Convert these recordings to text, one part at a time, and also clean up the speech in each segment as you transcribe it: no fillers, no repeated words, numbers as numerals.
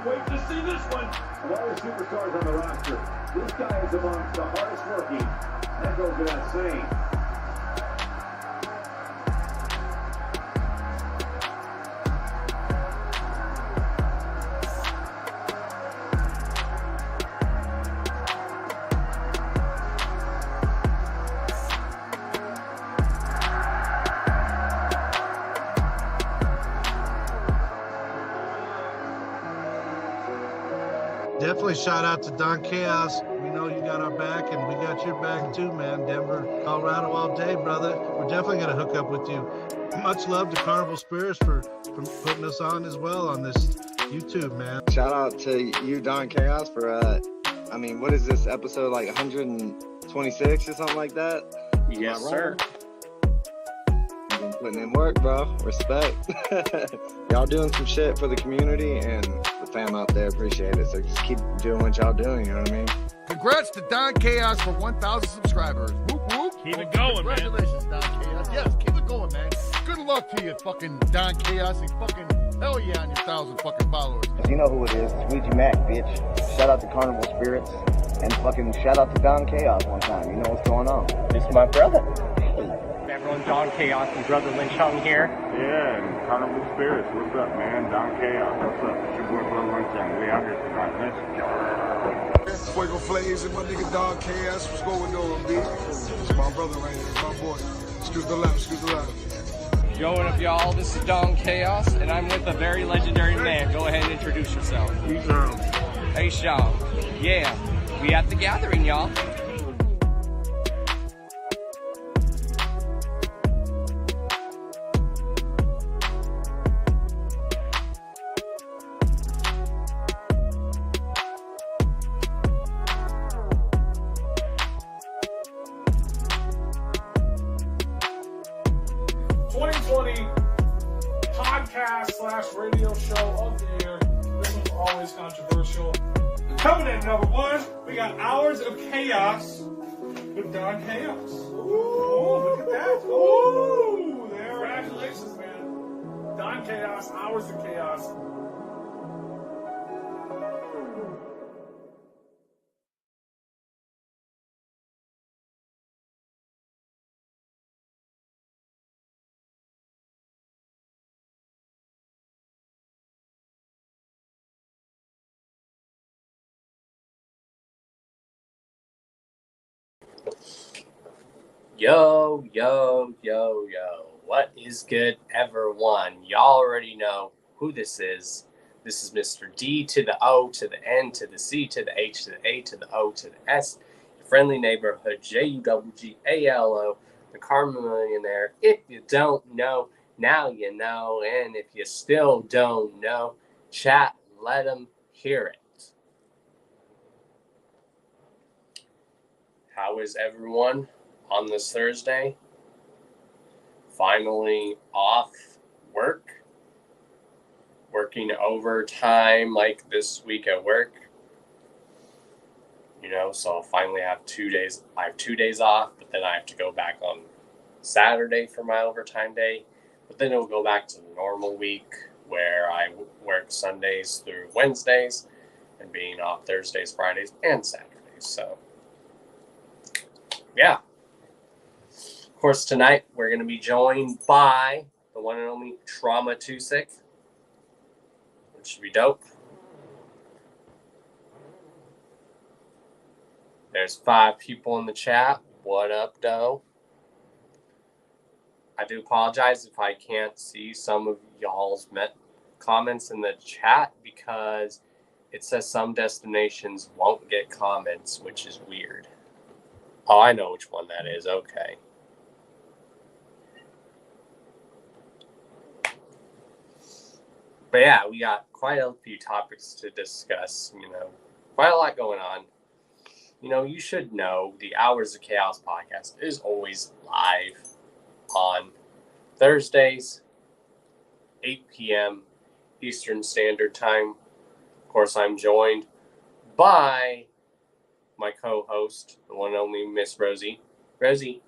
wait to see this one. Of all the superstars on the roster, this guy is amongst the hardest working. That goes without saying. Definitely shout out to Don Chaos. We know you got our back, and we got your back too, man. Denver, Colorado all day, brother. We're definitely going to hook up with you. Much love to Carnival Spirits for putting us on as well on this YouTube, man. Shout out to you, Don Chaos, for, what is this episode, like 126 or something like that? Yes, sir. You've been putting in work, bro. Respect. Y'all doing some shit for the community, and the fam out there appreciate it. So just keep doing what y'all doing, you know what I mean? Congrats to Don Chaos for 1,000 subscribers. Whoop, whoop. Keep it going, man. Congratulations, Don Chaos. Yes, keep it going, man. Good luck to you, fucking Don Chaos. And fucking hell yeah on your 1,000 fucking followers. You know who it is. It's Ouija Mac, bitch. Shout out to Carnival Spirits. And fucking shout out to Don Chaos one time. You know what's going on. This is my brother. Everyone, Don Chaos and Brother Lynch Hung here. Yeah, and Carnival Spirits. What's up, man? Don Chaos. What's up? It's your boy Brother Lynch Hung. We out here tonight. Let's go. Fuego Flames and my nigga Don Chaos. What's going on, B? It's my brother right here. My boy. Excuse the left. Excuse the left. Yo, what up, y'all? This is Don Chaos, and I'm with a very legendary man. Go ahead and introduce yourself. Hey, Sean. Yeah, we at the gathering, y'all. Radio show of the year. This one's always controversial. Coming in number one, we got Hours of Chaos with Don Chaos. Ooh, look at that. Ooh, there. Congratulations, man. Don Chaos, Hours of Chaos. Yo, yo, yo, yo. What is good, everyone? Y'all already know who this is. This is Mr. D to the O to the N to the C to the H to the A to the O to the S. Your friendly neighborhood JUGGALO, the Karma Millionaire. If you don't know, now you know. And if you still don't know, chat, let them hear it. How is everyone on this Thursday? Finally off work, working overtime like this week at work. So I'll finally have 2 days. I have 2 days off, but then I have to go back on Saturday for my overtime day. But then it'll go back to the normal week where I work Sundays through Wednesdays and being off Thursdays, Fridays, and Saturdays. So, yeah. Of course, tonight we're going to be joined by the one and only Tramuma, which should be dope. There's 5 people in the chat. What up, doe? I do apologize if I can't see some of y'all's comments in the chat because it says some destinations won't get comments, which is weird. Oh, I know which one that is. Okay. But yeah, we got quite a few topics to discuss, quite a lot going on. You should know the Hours of Chaos podcast is always live on Thursdays, 8 p.m. Eastern Standard Time. Of course, I'm joined by my co-host, the one and only Miss Rosie. Rosie.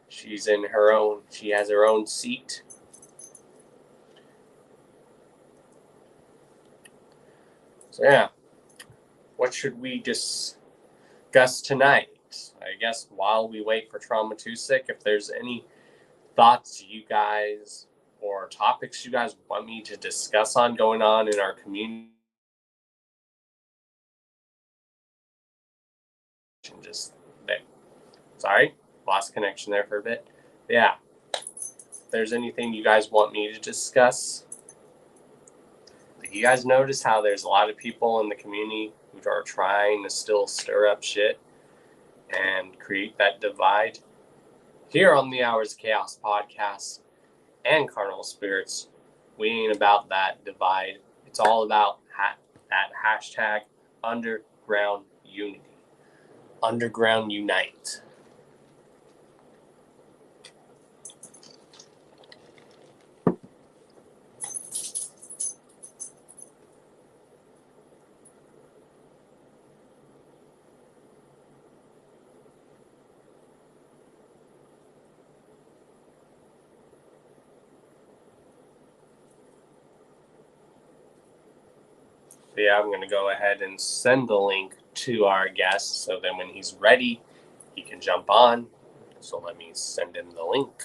She has her own seat. So yeah, what should we discuss tonight? I guess while we wait for Trauma 2 Sick, if there's any thoughts you guys or topics you guys want me to discuss on going on in our community, just there. Sorry, lost connection there for a bit. Yeah, if there's anything you guys want me to discuss, you guys notice how there's a lot of people in the community who are trying to still stir up shit and create that divide. Here on the Hours of Chaos podcast and Carnival Spirits, we ain't about that divide. It's all about that hashtag underground unity. Underground unite. So yeah, I'm going to go ahead and send the link to our guest so then when he's ready, he can jump on. So let me send him the link.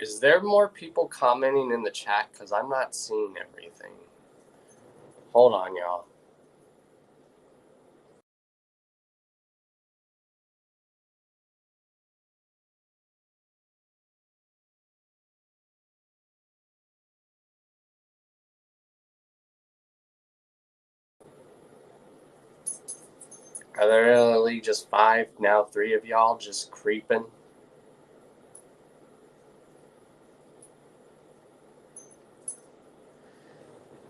Is there more people commenting in the chat? Because I'm not seeing everything. Hold on, y'all. Are there really just 5, now 3 of y'all just creeping?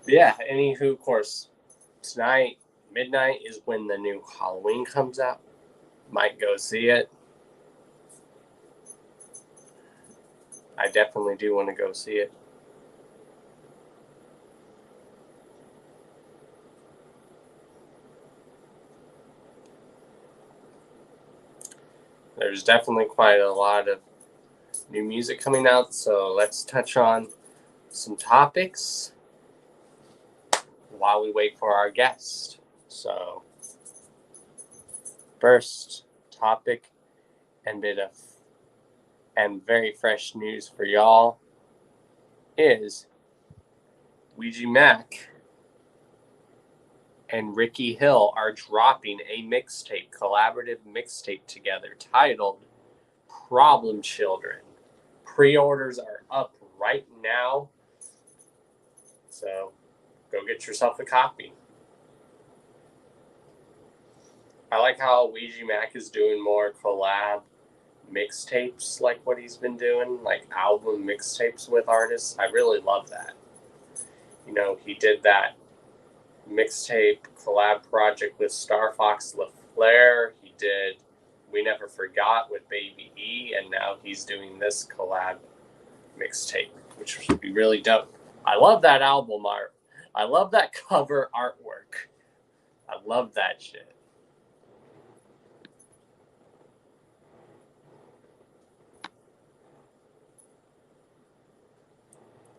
Yeah, anywho, of course, tonight, midnight, is when the new Halloween comes out. Might go see it. I definitely do want to go see it. There's definitely quite a lot of new music coming out, so let's touch on some topics while we wait for our guest. So, first topic and very fresh news for y'all is Ouija Mac and Ricky Hill are dropping a collaborative mixtape together titled Problem Children. Pre-orders are up right now, so go get yourself a copy. I like how Ouija Mac is doing more collab mixtapes like what he's been doing, like album mixtapes with artists. I really love that. You know, he did that mixtape collab project with Star Fox LaFleur. He did We Never Forgot with Baby E, and now he's doing this collab mixtape, which would be really dope. I love that album art. I love that cover artwork. I love that shit.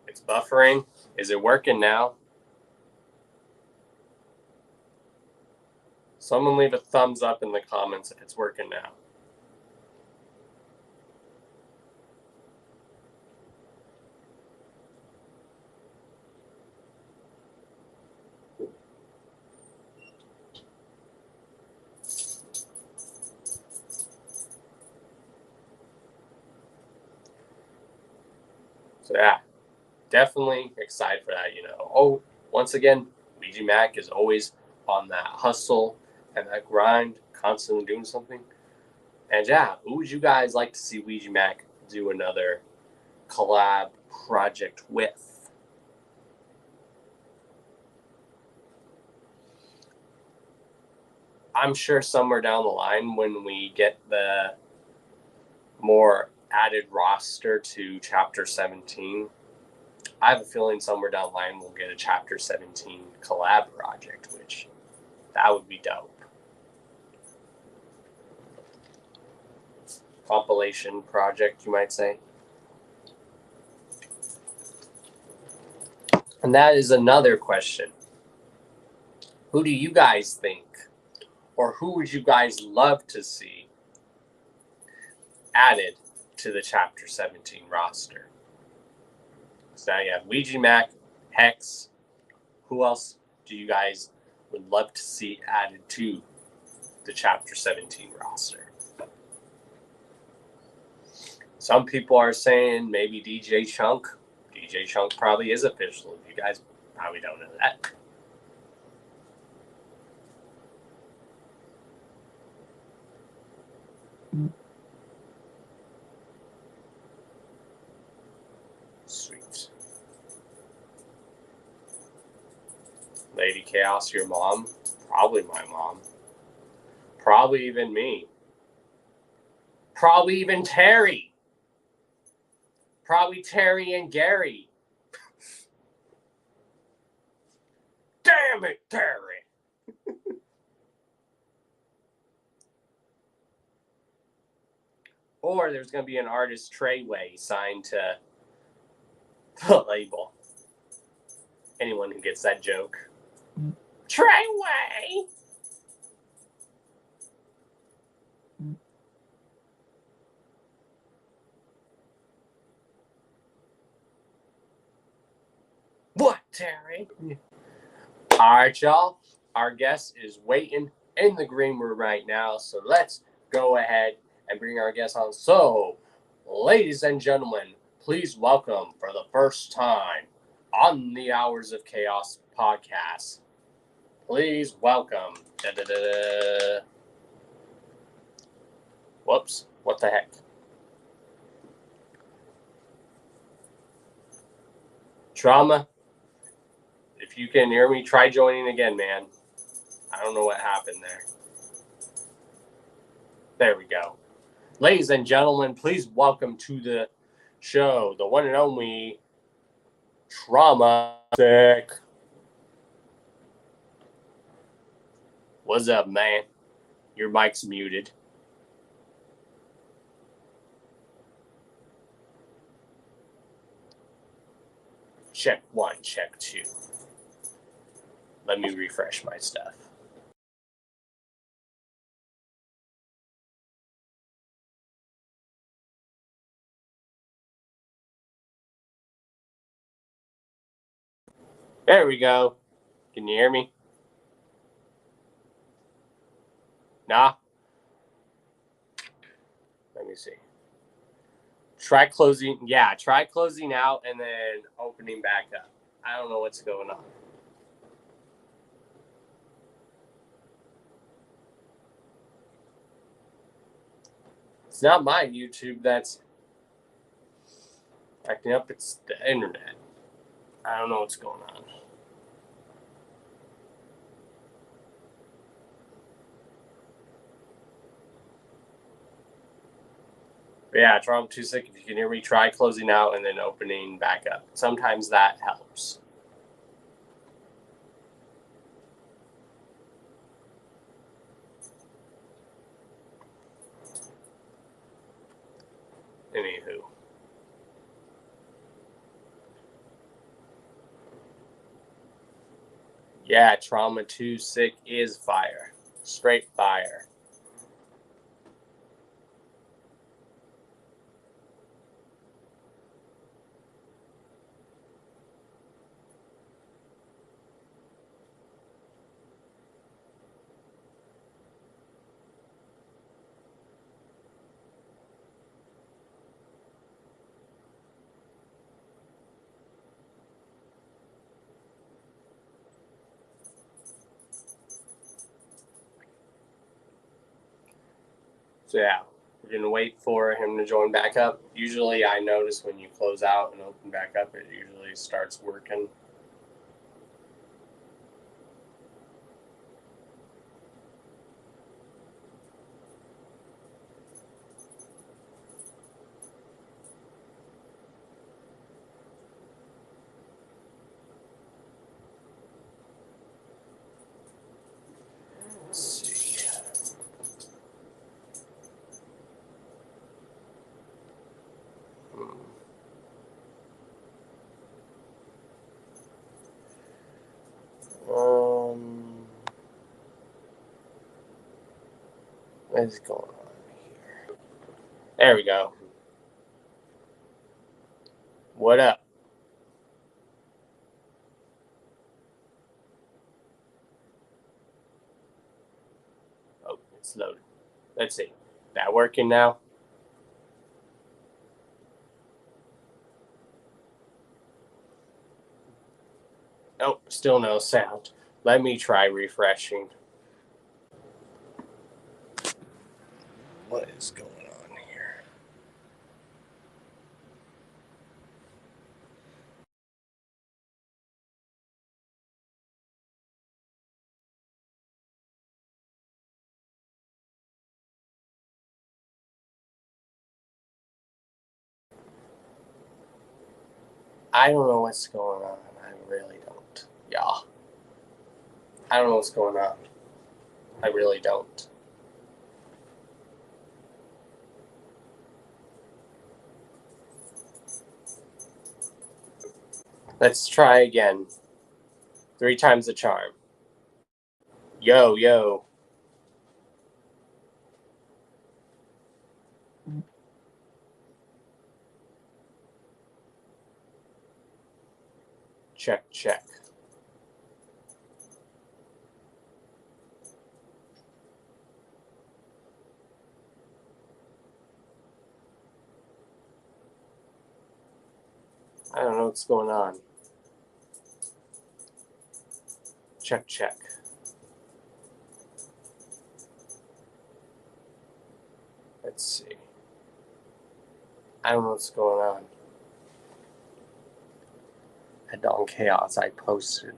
It's buffering. Is it working now? Someone leave a thumbs up in the comments if it's working now. So yeah, definitely excited for that. Oh, once again, Ouija Mac is always on that hustle and that grind, constantly doing something. And yeah, who would you guys like to see Ouija Mac do another collab project with? I'm sure somewhere down the line when we get the more added roster to Chapter 17, I have a feeling somewhere down the line we'll get a Chapter 17 collab project, which that would be dope. Compilation project, you might say. And that is another question. Who do you guys think, or who would you guys love to see added to the Chapter 17 roster? So now you have Ouija Mac, Hex. Who else do you guys would love to see added to the Chapter 17 roster? Some people are saying maybe DJ Chunk. DJ Chunk probably is official. You guys probably don't know that. Sweet. Lady Chaos, your mom? Probably my mom. Probably even me. Probably even Terry. Probably Terry and Gary. Damn it, Terry. Or there's going to be an artist Treyway signed to the label. Anyone who gets that joke. Treyway! What, Terry? All right, y'all. Our guest is waiting in the green room right now, so let's go ahead and bring our guest on. So, ladies and gentlemen, please welcome for the first time on the Hours of Chaos podcast. Please welcome. Whoops. What the heck? Trauma. If you can hear me, try joining again, man. I don't know what happened there. There we go. Ladies and gentlemen, please welcome to the show the one and only Trauma. What's up, man? Your mic's muted. Check 1, check 2. Let me refresh my stuff. There we go. Can you hear me? Nah? Let me see. Try closing. Yeah, try closing out and then opening back up. I don't know what's going on. It's not my YouTube that's acting up. It's the internet. I don't know what's going on. But yeah, Trump 26, if you can hear me, try closing out and then opening back up. Sometimes that helps. Anywho. Yeah, Trauma 26 is fire. Straight fire. Yeah. We're going to wait for him to join back up. Usually I notice when you close out and open back up, it usually starts working. Let's see. What is going on here? There we go. What up? Oh, it's loaded. Let's see. That working now? Oh, still no sound. Let me try refreshing. What is going on here? I don't know what's going on. I really don't. Yeah. I don't know what's going on. I really don't. Let's try again. 3 times the charm. Yo, yo. Check, check. I don't know what's going on. Check, check. Let's see. I don't know what's going on. At Dawn Chaos, I posted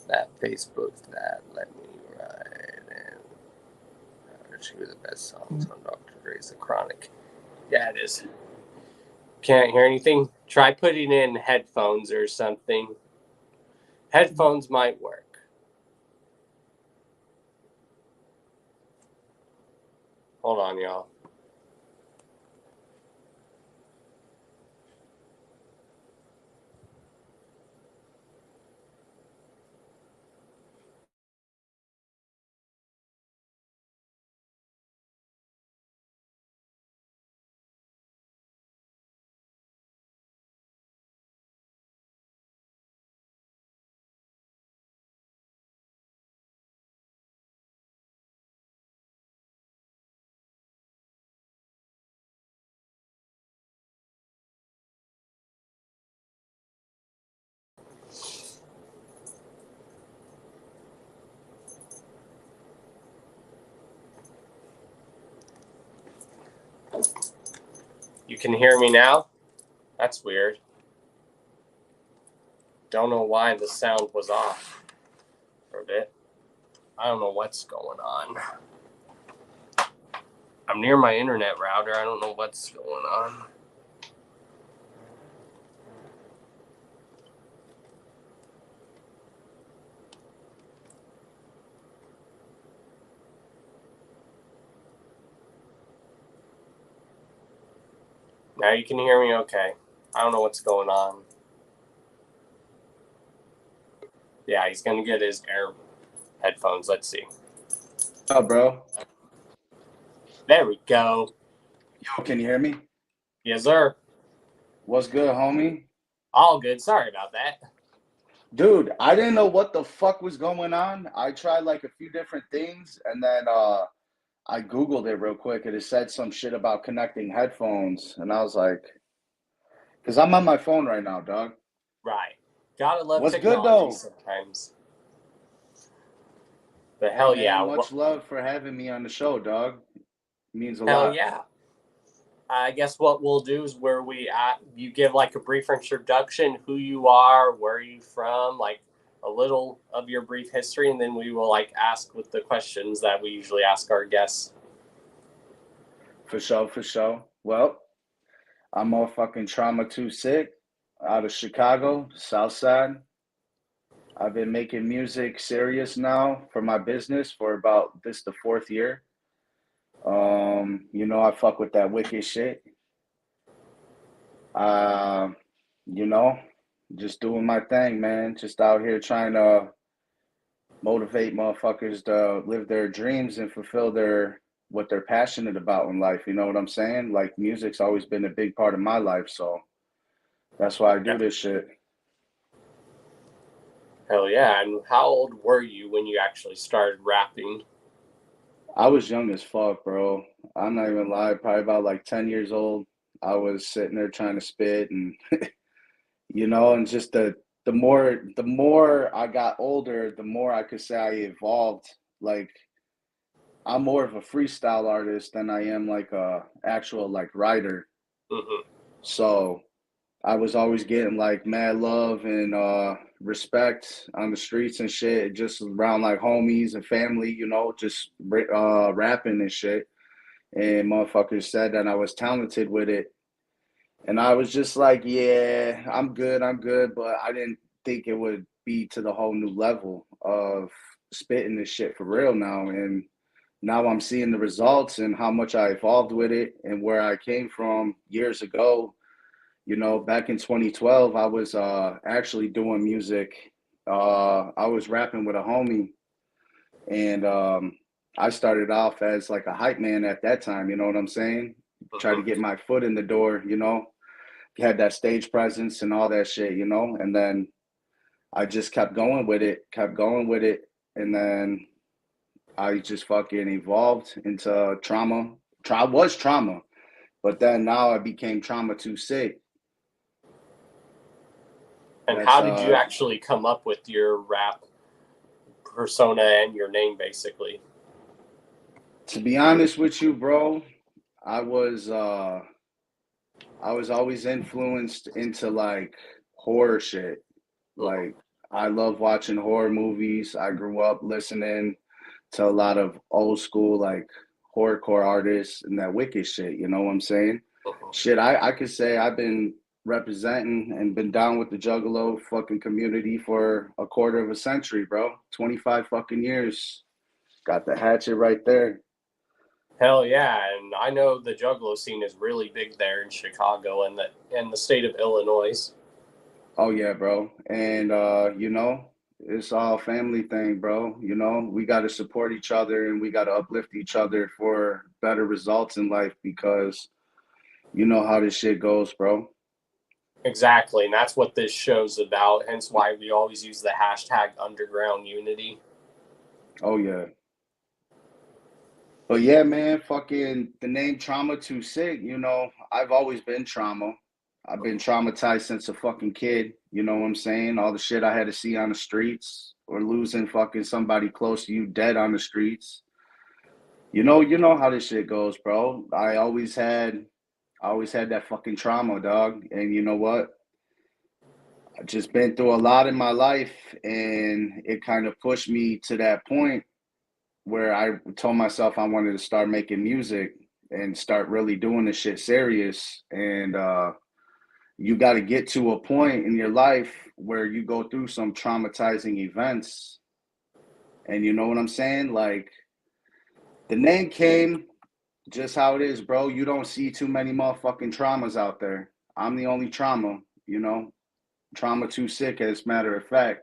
that Facebook that let me write and two of the best songs on Dr. Dre's The Chronic. Yeah, it is. Can't hear anything? Try putting in headphones or something. Headphones might work. Hold on, y'all. You can hear me now? That's weird. Don't know why the sound was off for a bit. I don't know what's going on. I'm near my internet router. I don't know what's going on. Now you can hear me okay. I don't know what's going on. Yeah, he's going to get his air headphones. Let's see. Oh, bro. There we go. Yo, can you hear me? Yes, sir. What's good, homie? All good. Sorry about that. Dude, I didn't know what the fuck was going on. I tried like a few different things, and then I Googled it real quick, and it said some shit about connecting headphones, and I was like, because I'm on my phone right now, dog. Right. Gotta love What's good, technology though? sometimes. But hell Hey, man, yeah. much love for having me on the show, dog. It means a Hell lot. yeah. I guess what we'll do is where you give like a brief introduction, who you are, where you from, like a little of your brief history, and then we will like ask with the questions that we usually ask our guests. For sure. Well, I'm motherfucking Trauma Too Sick out of Chicago, South Side. I've been making music serious now for my business for about the 4th year. You know, I fuck with that wicked shit. You know, just doing my thing, man. Just out here trying to motivate motherfuckers to live their dreams and fulfill what they're passionate about in life. You know what I'm saying? Like music's always been a big part of my life, so that's why I do this shit. Hell yeah. And how old were you when you actually started rapping? I was young as fuck, bro. I'm not even lying, probably about like 10 years old. I was sitting there trying to spit and you know, and just the more I got older, the more I could say I evolved. Like I'm more of a freestyle artist than I am like a actual like writer. Mm-hmm. So I was always getting like mad love and respect on the streets and shit, just around like homies and family, you know, just rapping and shit. And motherfuckers said that I was talented with it. And I was just like, yeah, I'm good, but I didn't think it would be to the whole new level of spitting this shit for real now. And now I'm seeing the results and how much I evolved with it and where I came from years ago. You know, back in 2012, I was actually doing music. I was rapping with a homie, and I started off as like a hype man at that time. You know what I'm saying? Try to get my foot in the door. You know, had that stage presence and all that shit. You know, and then I just kept going with it, and then I just fucking evolved into Trauma. I was Trauma, but then now I became Trauma Too Sick. And how did you actually come up with your rap persona and your name, basically? To be honest with you, bro, I was always influenced into like horror shit. Like I love watching horror movies. I grew up listening to a lot of old school like horrorcore artists and that wicked shit. You know what I'm saying? Shit, I could say I've been representing and been down with the Juggalo fucking community for a quarter of a century, bro. 25 fucking years. Got the hatchet right there. Hell yeah, and I know the Juggalo scene is really big there in Chicago and the state of Illinois. Oh yeah, bro. And you know, it's all family thing, bro. You know, we got to support each other and we got to uplift each other for better results in life because you know how this shit goes, bro. Exactly, and that's what this show's about, hence why we always use the hashtag underground unity. Oh yeah. But yeah, man, fucking the name Trauma Too Sick, you know, I've always been trauma. I've been traumatized since a fucking kid, you know what I'm saying? All the shit I had to see on the streets or losing fucking somebody close to you dead on the streets. You know how this shit goes, bro. I always had that fucking trauma, dog. And you know what? I've just been through a lot in my life and it kind of pushed me to that point where I told myself I wanted to start making music and start really doing this shit serious. And you got to get to a point in your life where you go through some traumatizing events. And you know what I'm saying? Like the name came just how it is, bro. You don't see too many motherfucking traumas out there. I'm the only trauma, you know, Trauma Too Sick, as a matter of fact.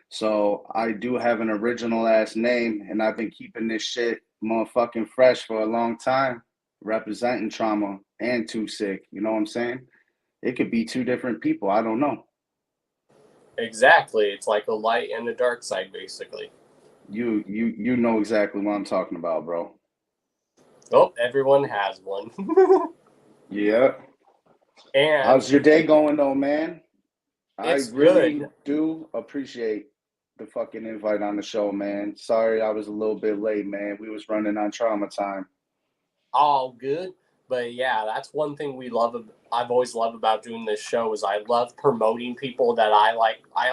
So I do have an original ass name, and I've been keeping this shit motherfucking fresh for a long time, representing Trauma and Too Sick. You know what I'm saying? It could be two different people. I don't know. Exactly. It's like a light and a dark side, basically. You know exactly what I'm talking about, bro. Oh, everyone has one. Yeah. And how's your day going, though, man? It's I really good. do appreciate the fucking invite on the show, man. Sorry I was a little bit late, man. We was running on trauma time. all good. But yeah, that's one thing I've always loved about doing this show is I love promoting people that I like. I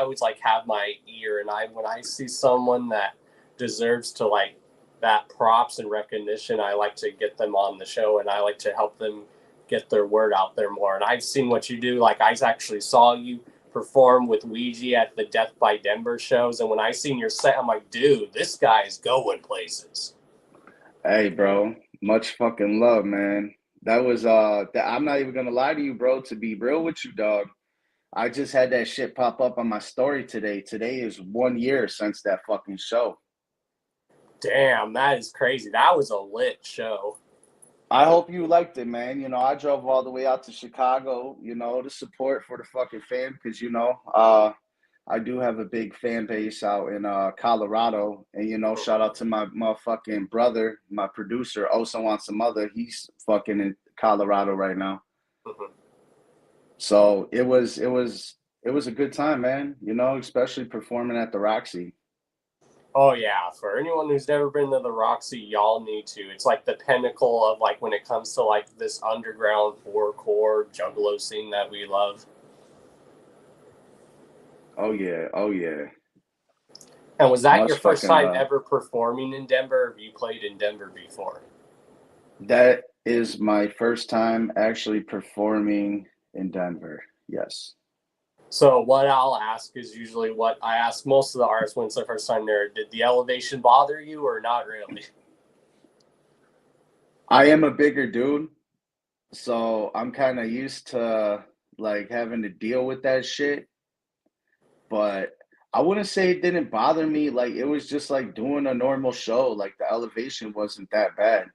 always like have my ear, and when I see someone that deserves to like that props and recognition, I like to get them on the show, and I like to help them get their word out there more. And I've seen what you do. Like I actually saw you perform with Ouija at the Death by Denver shows, and when I seen your set, I'm like, dude, this guy is going places. Hey, bro, much fucking love, man. That was I'm not even gonna lie to you, bro. To be real with you, dog, I just had that shit pop up on my story today. Today is 1 year since that fucking show. Damn, that is crazy. That was a lit show. I hope you liked it, man. You know, I drove all the way out to Chicago, you know, to support for the fucking fan because, you know, I do have a big fan base out in Colorado. And, you know, shout out to my motherfucking brother, my producer, Also Wants Some Other. He's fucking in Colorado right now. Mm-hmm. So it was a good time, man, you know, especially performing at the Roxy. Oh yeah, for anyone who's never been to the Roxy, y'all need to. It's like the pinnacle of like when it comes to like this underground horrorcore juggalo scene that we love. Oh yeah, oh yeah. And was that Much your first fucking time love. ever performing in Denver? Or have you played in Denver before? That is my first time actually performing in Denver. Yes. So what I'll ask is usually what I ask most of the artists when it's their first time there. Did the elevation bother you or not really? I am a bigger dude, so I'm kind of used to like having to deal with that shit. But I wouldn't say it didn't bother me. Like it was just like doing a normal show. Like the elevation wasn't that bad.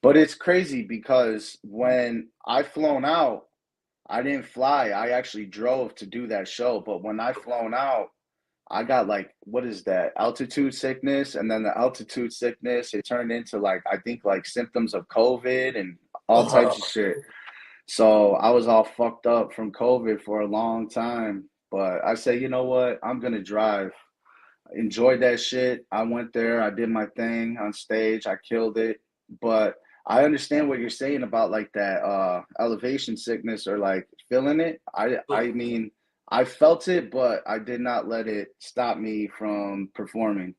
But it's crazy because when I flown out, I didn't fly. I actually drove to do that show. But when I flown out, I got like, what is that? Altitude sickness. And then the altitude sickness, it turned into like, I think like symptoms of COVID and all types of shit. So I was all fucked up from COVID for a long time. But I said, you know what? I'm going to drive. Enjoyed that shit. I went there. I did my thing on stage. I killed it. But I understand what you're saying about like that elevation sickness or like feeling it. I mean, I felt it, but I did not let it stop me from performing.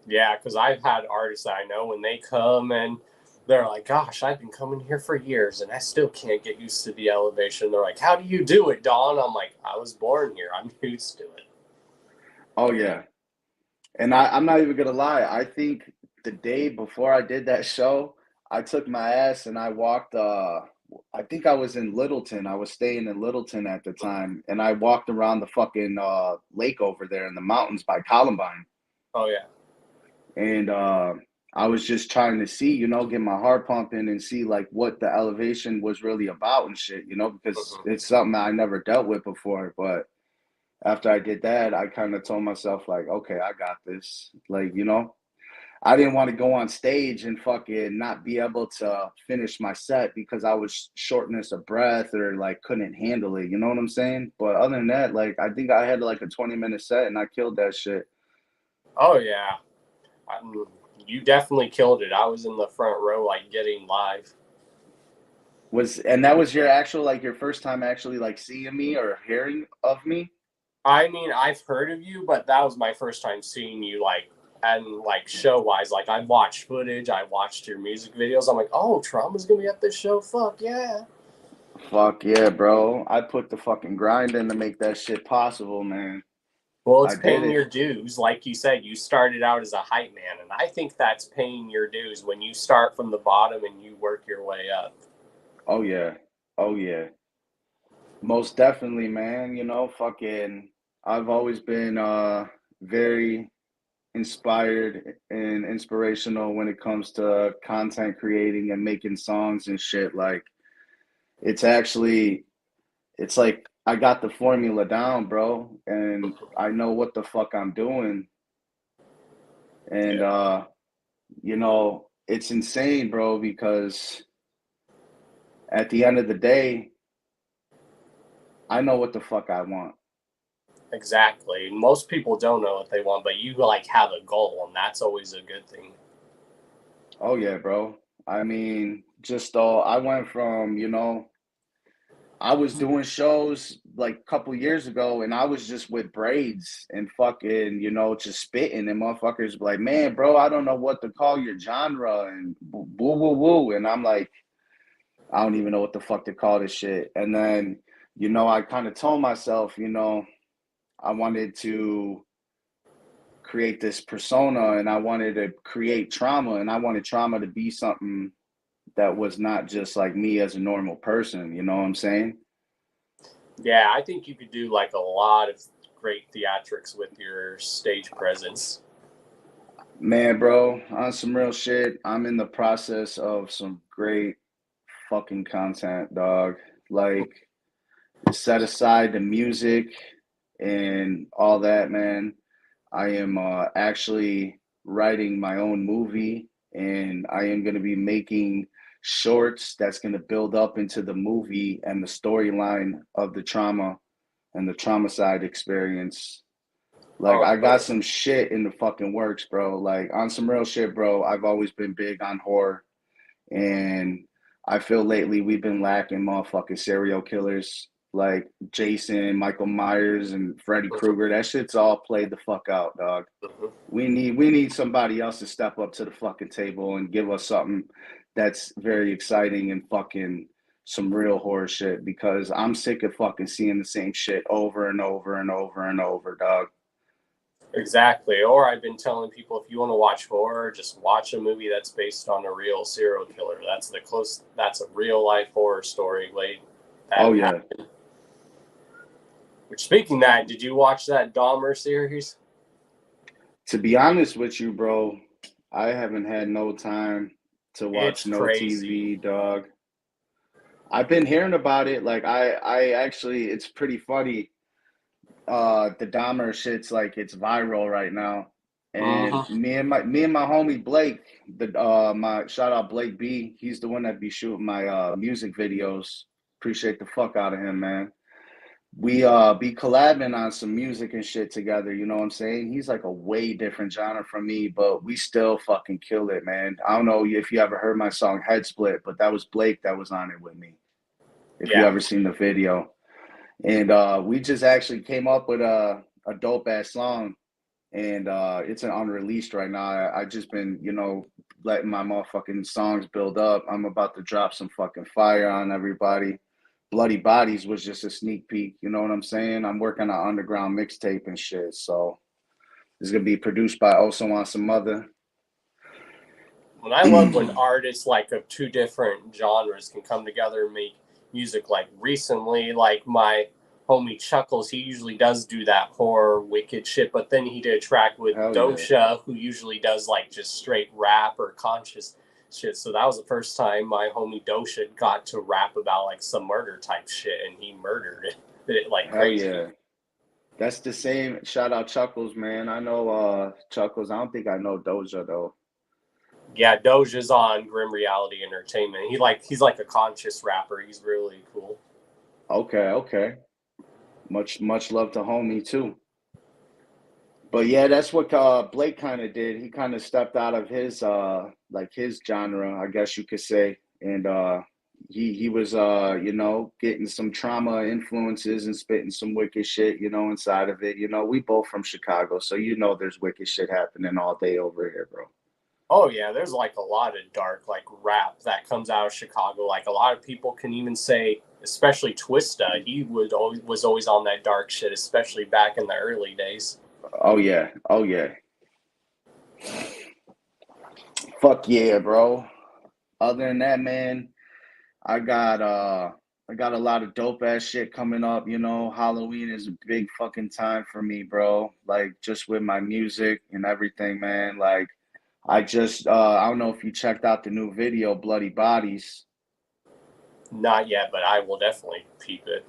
Yeah, because I've had artists that I know when they come and they're like, gosh, I've been coming here for years and I still can't get used to the elevation. They're like, how do you do it, Don? I'm like, I was born here. I'm used to it. Oh yeah. And I'm not even gonna lie. I think the day before I did that show, I took my ass and I walked I think I was in Littleton. I was staying in Littleton at the time, and I walked around the fucking lake over there in the mountains by Columbine. Oh yeah. And I was just trying to see, you know, get my heart pumping and see like what the elevation was really about and shit, you know, because it's something I never dealt with before. But after I did that, I kind of told myself like, okay, I got this. Like, you know, I didn't want to go on stage and fucking not be able to finish my set because I was shortness of breath or like couldn't handle it. You know what I'm saying? But other than that, like I think I had like a 20-minute set and I killed that shit. Oh yeah. You definitely killed it. I was in the front row, like getting live. And that was your actual like your first time actually like seeing me or hearing of me? I mean, I've heard of you, but that was my first time seeing you like and like show wise. Like I watched footage, I watched your music videos. I'm like, oh, Tramuma's gonna be at this show. Fuck yeah. Fuck yeah, bro. I put the fucking grind in to make that shit possible, man. Well, it's I did paying it. your dues. Like you said, you started out as a hype man, and I think that's paying your dues when you start from the bottom and you work your way up. Oh yeah. Oh yeah. Most definitely, man. You know, fucking I've always been very inspired and inspirational when it comes to content creating and making songs and shit. Like it's actually it's like I got the formula down, bro, and I know what the fuck I'm doing. And you know, it's insane, bro, because at the end of the day, I know what the fuck I want. Exactly. Most people don't know what they want, but you like have a goal, and that's always a good thing. Oh yeah, bro. I mean, just I went from, I was doing shows like a couple years ago and I was just with braids and fucking, just spitting and motherfuckers be like, man, bro, I don't know what to call your genre and woo woo woo. And I'm like, I don't even know what the fuck to call this shit. And then, I kind of told myself, I wanted to create this persona and I wanted to create trauma and I wanted trauma to be something that was not just like me as a normal person, you know what I'm saying? Yeah, I think you could do like a lot of great theatrics with your stage presence. Man, bro, on some real shit, I'm in the process of some great fucking content, dog. Like, set aside the music and all that, man. I am actually writing my own movie, and I am going to be making shorts that's going to build up into the movie and the storyline of the trauma and the traumacide experience. Like, I got some shit in the fucking works, bro. Like, on some real shit, bro. I've always been big on horror, and I feel lately we've been lacking motherfucking serial killers like Jason, Michael Myers, and Freddy Krueger. That shit's all played the fuck out, dog. We need somebody else to step up to the fucking table and give us something that's very exciting and fucking some real horror shit because I'm sick of fucking seeing the same shit over and over and over and over, dog. Exactly. Or I've been telling people if you want to watch horror, just watch a movie that's based on a real serial killer. That's a real life horror story. Oh yeah. Which, speaking of that, did you watch that Dahmer series? To be honest with you, bro, I haven't had no time to watch no TV, dog. I've been hearing about it. Like I actually, it's pretty funny. The Dahmer shit's like it's viral right now. And me and my homie Blake, my shout out Blake B, he's the one that be shooting my music videos. Appreciate the fuck out of him, man. We be collabing on some music and shit together, you know what I'm saying? He's like a way different genre from me, but we still fucking kill it, man. I don't know if you ever heard my song Head Split, but that was Blake that was on it with me. If you ever seen the video. And we just actually came up with a dope ass song, and it's an unreleased right now. I just been, letting my motherfucking songs build up. I'm about to drop some fucking fire on everybody. Bloody Bodies was just a sneak peek, you know what I'm saying? I'm working on underground mixtape and shit, so it's gonna be produced by Also On Some Mother. Well, I love when artists like of two different genres can come together and make music. Like recently, like my homie Chuckles, he usually does do that horror wicked shit, but then he did a track with Dosha, who usually does like just straight rap or conscious shit. So that was the first time my homie Dosha got to rap about like some murder type shit, and he murdered it like crazy. Yeah. That's the same. Shout out Chuckles, man. I know Chuckles. I don't think I know Doja though. Yeah, Doja's on Grim Reality Entertainment. He's like a conscious rapper. He's really cool. Okay. Much love to homie too. But yeah, that's what Blake kind of did. He kind of stepped out of his like his genre, I guess you could say, and he was getting some trauma influences and spitting some wicked shit, inside of it. We both from Chicago, so there's wicked shit happening all day over here, bro. Oh yeah, there's like a lot of dark like rap that comes out of Chicago. Like a lot of people can even say, especially Twista, he was always on that dark shit, especially back in the early days. Oh yeah. Fuck yeah, bro. Other than that, man, I got a lot of dope ass shit coming up. Halloween is a big fucking time for me, bro. Like just with my music and everything, man. Like I just I don't know if you checked out the new video, Bloody Bodies. Not yet, but I will definitely peep it.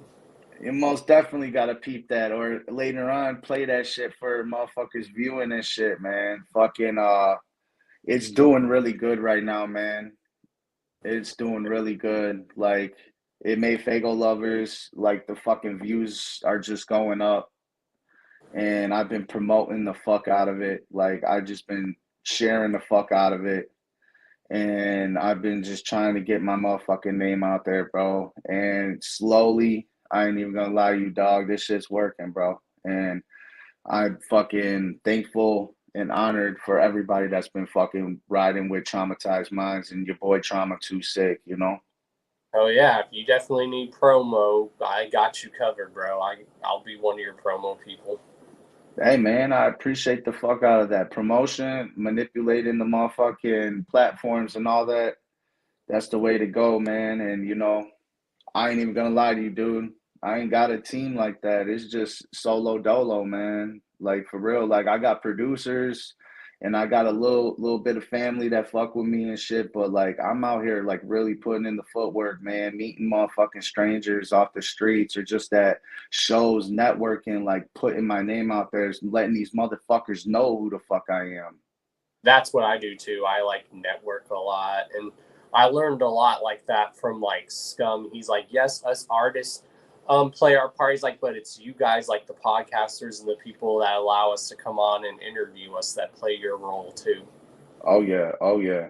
You most definitely gotta peep that, or later on play that shit for motherfuckers viewing this shit, man. Fucking it's doing really good right now, man. It's doing really good. Like it made Fago lovers, like the fucking views are just going up. And I've been promoting the fuck out of it. Like I just been sharing the fuck out of it. and I've been just trying to get my motherfucking name out there, bro. And slowly, I ain't even gonna lie to you, dog. This shit's working, bro. And I'm fucking thankful and honored for everybody that's been fucking riding with Traumatized Minds and your boy Trauma Too Sick, you know? Oh yeah, if you definitely need promo, I got you covered, bro. I'll be one of your promo people. Hey man, I appreciate the fuck out of that promotion, manipulating the motherfucking platforms and all that. That's the way to go, man. And you know, I ain't even gonna lie to you, dude. I ain't got a team like that. It's just solo dolo, man. Like for real. Like I got producers and I got a little bit of family that fuck with me and shit. But like I'm out here like really putting in the footwork, man, meeting motherfucking strangers off the streets or just at shows, networking, like putting my name out there, letting these motherfuckers know who the fuck I am. That's what I do too. I like network a lot, and I learned a lot like that from like Scum. He's like, yes, us artists play our part. He's like, but it's you guys, like the podcasters and the people that allow us to come on and interview us, that play your role too. Oh yeah, oh yeah.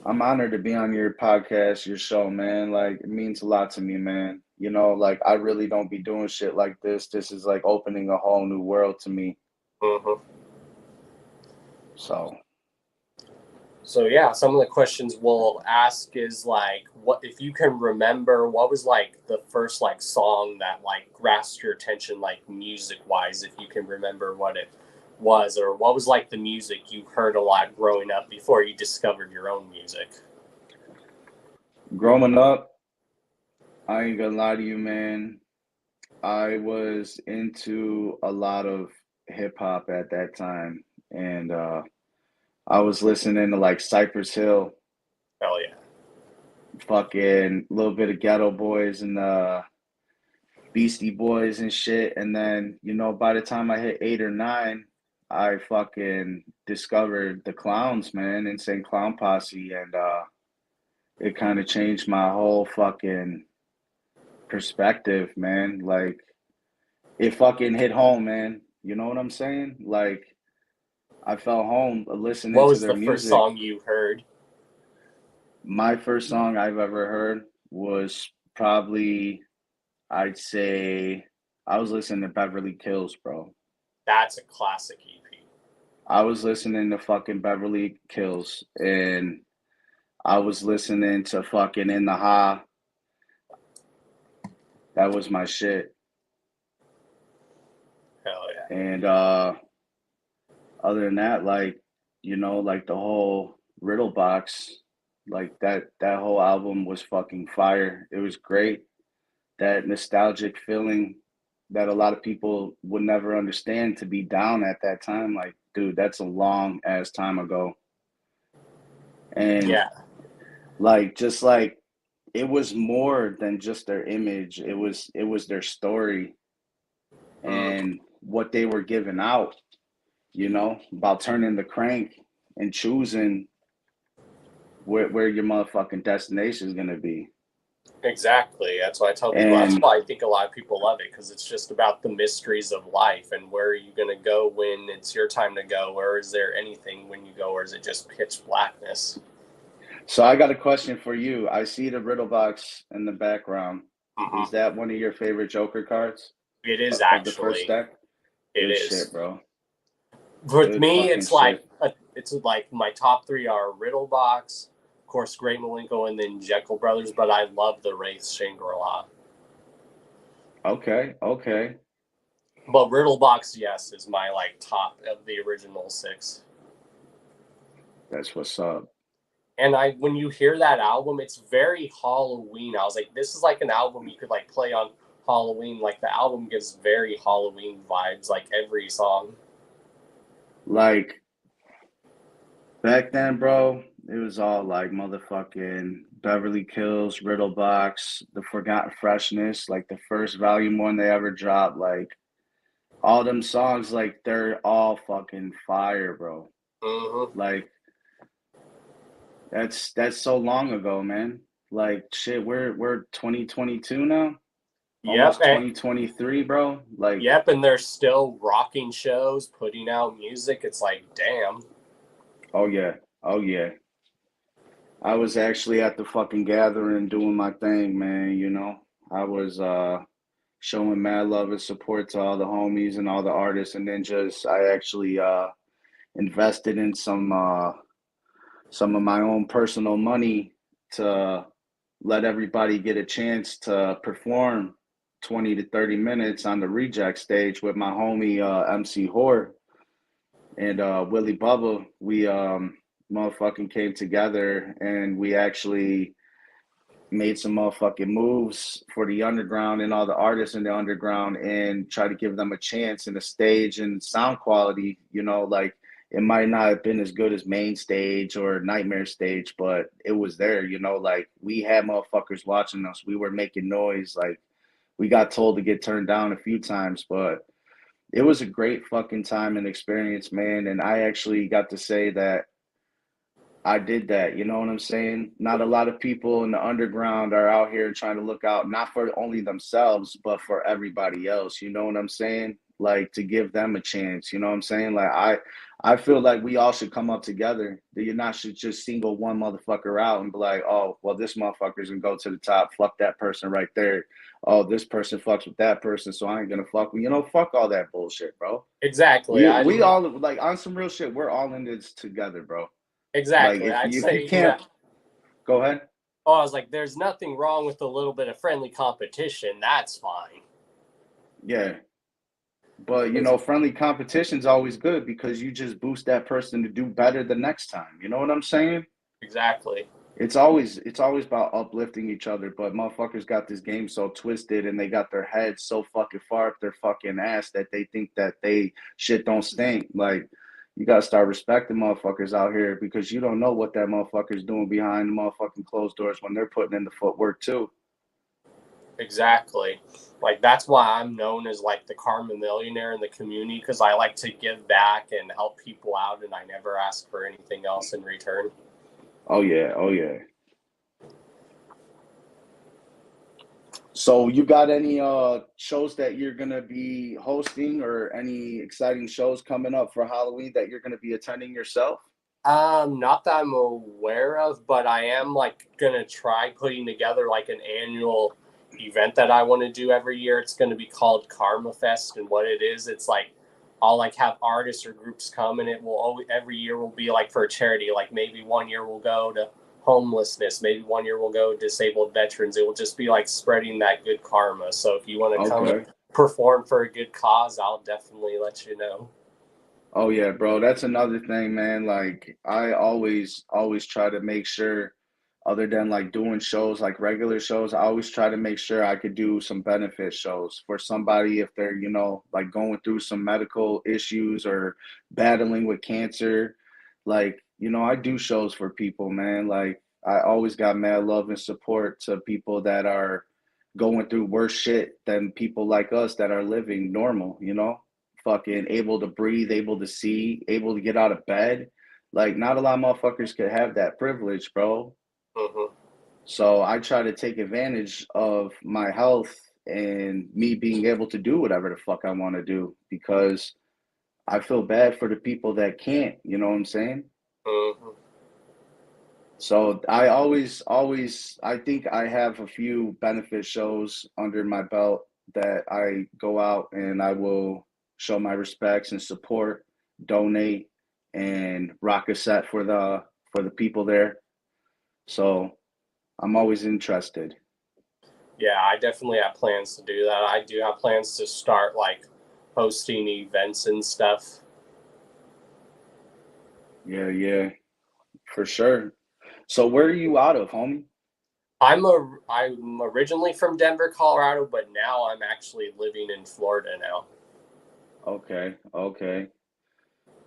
I'm honored to be on your podcast, your show, man. Like it means a lot to me, man. You know, like I really don't be doing shit like this. This is like opening a whole new world to me. Mm-hmm. So yeah, some of the questions we'll ask is like, what if you can remember what was like the first like song that like grasped your attention, like music wise, if you can remember what it was, or what was like the music you heard a lot growing up before you discovered your own music. Growing up, I ain't gonna lie to you, man. I was into a lot of hip hop at that time, and I was listening to like Cypress Hill. Hell yeah. Fucking little bit of Ghetto Boys and Beastie Boys and shit. And then, you know, by the time I hit 8 or 9, I fucking discovered the Clowns, man, Insane Clown Posse, and it kind of changed my whole fucking perspective, man. Like it fucking hit home, man. You know what I'm saying? Like I felt home listening What to was their the first music. song you heard? My first song I've ever heard was probably, I'd say, I was listening to Beverly Kills, bro. That's a classic EP. I was listening to fucking Beverly Kills, and I was listening to fucking In the Ha. That was my shit. Hell yeah. And other than that, like, you know, like the whole Riddle Box, like that whole album was fucking fire. It was great. That nostalgic feeling that a lot of people would never understand, to be down at that time. Like, dude, that's a long ass time ago. And yeah, like, just like, it was more than just their image. It was their story and what they were giving out, you know, about turning the crank and choosing where your motherfucking destination is going to be. Exactly. That's why I tell people. That's why I think a lot of people love it, because it's just about the mysteries of life and where are you going to go when it's your time to go, or is there anything when you go, or is it just pitch blackness? So I got a question for you. I see the Riddle Box in the background. Mm-hmm. Is that one of your favorite Joker cards? It is of actually. The first deck? It Good is. Shit, bro. With Good me, it's shit. like my top 3 are Riddle Box, of course, Great Malenko, and then Jekyll Brothers. But I love the Wraith Shangri-La. Okay. But Riddle Box, yes, is my like top of the original 6. That's what's up. And when you hear that album, it's very Halloween. I was like, this is like an album you could like play on Halloween. Like the album gives very Halloween vibes, like every song. Like back then, bro, it was all like motherfucking Beverly Kills, Riddle Box, The Forgotten Freshness, like the first volume 1 they ever dropped. Like all them songs, like they're all fucking fire, bro. Mm-hmm. Like that's so long ago, man. Like shit, we're 2022 now. Almost 2023, bro. Like yep, and they're still rocking shows, putting out music. It's like, damn. Oh yeah. I was actually at the fucking gathering doing my thing, man. You know, I was showing mad love and support to all the homies and all the artists, and then just I actually invested in some of my own personal money to let everybody get a chance to perform 20 to 30 minutes on the reject stage with my homie MC Hor and Willie Bubba. We motherfucking came together and we actually made some motherfucking moves for the underground and all the artists in the underground and try to give them a chance in the stage and sound quality. You know, like it might not have been as good as main stage or nightmare stage, but it was there. You know, like we had motherfuckers watching us. We were making noise. Like we got told to get turned down a few times, but it was a great fucking time and experience, man. And I actually got to say that I did that. You know what I'm saying? Not a lot of people in the underground are out here trying to look out, not for only themselves, but for everybody else. You know what I'm saying? Like to give them a chance. You know what I'm saying? Like I feel like we all should come up together. That you're not should just single one motherfucker out and be like, oh, well, this motherfucker's gonna go to the top. Fuck that person right there. Oh, this person fucks with that person, so I ain't gonna fuck with, you know, fuck all that bullshit, bro. Exactly. We all like on some real shit, we're all in this together, bro. Like Exactly. I'd if you say, can't, go ahead. Oh, I was like, there's nothing wrong with a little bit of friendly competition. That's fine. Yeah. But you know, friendly competition's always good because you just boost that person to do better the next time. You know what I'm saying? Exactly. It's always about uplifting each other, but motherfuckers got this game so twisted and they got their heads so fucking far up their fucking ass that they think that they shit don't stink. Like you gotta start respecting motherfuckers out here because you don't know what that motherfucker's doing behind the motherfucking closed doors when they're putting in the footwork too. Exactly. Like that's why I'm known as like the Karma Millionaire in the community, because I like to give back and help people out, and I never ask for anything else in return. Oh yeah, oh yeah. So you got any shows that you're gonna be hosting or any exciting shows coming up for Halloween that you're gonna be attending yourself? Not that I'm aware of, but I am like gonna try putting together like an annual event that I want to do every year. It's gonna be called Karma Fest, and what it is, it's like I'll like have artists or groups come, and it will always every year will be like for a charity. Like maybe one year we'll go to homelessness, maybe one year we'll go disabled veterans. It will just be like spreading that good karma. So if you want to come and perform for a good cause, I'll definitely let you know. Oh yeah, bro. That's another thing, man. Like I always try to make sure, other than like doing shows, like regular shows, I always try to make sure I could do some benefit shows for somebody if they're, you know, like going through some medical issues or battling with cancer. Like, you know, I do shows for people, man. Like I always got mad love and support to people that are going through worse shit than people like us that are living normal, you know? Fucking able to breathe, able to see, able to get out of bed. Like, not a lot of motherfuckers could have that privilege, bro. Mm-hmm. So I try to take advantage of my health and me being able to do whatever the fuck I want to do because I feel bad for the people that can't, you know what I'm saying? Mm-hmm. So I think I have a few benefit shows under my belt that I go out and I will show my respects and support, donate, and rock a set for the people there. So I'm always interested. Yeah, I definitely have plans to do that. I do have plans to start like hosting events and stuff. Yeah, for sure. So where are you out of, homie? I'm originally from Denver, Colorado, but now I'm actually living in Florida now. Okay.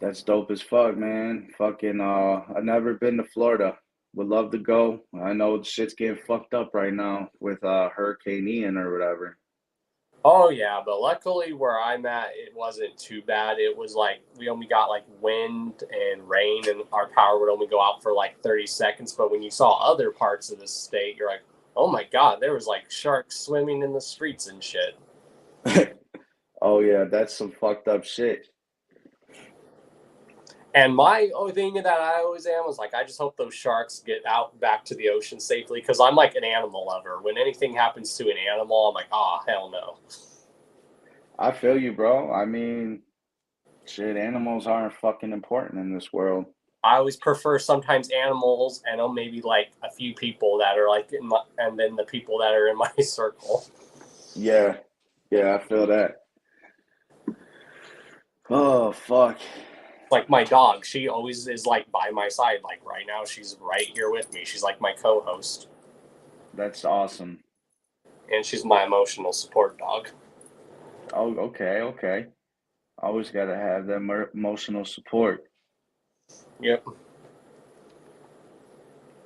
That's dope as fuck, man. Fucking I've never been to Florida. Would love to go. I know shit's getting fucked up right now with Hurricane Ian or whatever. Oh yeah, but luckily where I'm at, it wasn't too bad. It was like we only got like wind and rain, and our power would only go out for like 30 seconds. But when you saw other parts of the state, you're like, oh my god, there was like sharks swimming in the streets and shit. Oh yeah, that's some fucked up shit. And my only thing that I always am is like, I just hope those sharks get out back to the ocean safely, because I'm like an animal lover. When anything happens to an animal, I'm like, oh, hell no. I feel you, bro. I mean, shit, animals aren't fucking important in this world. I always prefer sometimes animals and maybe like a few people that are like in my, and then the people that are in my circle. Yeah, I feel that. Oh, fuck. Like my dog, she always is like by my side. Like right now, she's right here with me. She's like my co-host. That's awesome. And she's my emotional support dog. Oh, okay. Always got to have that emotional support. Yep.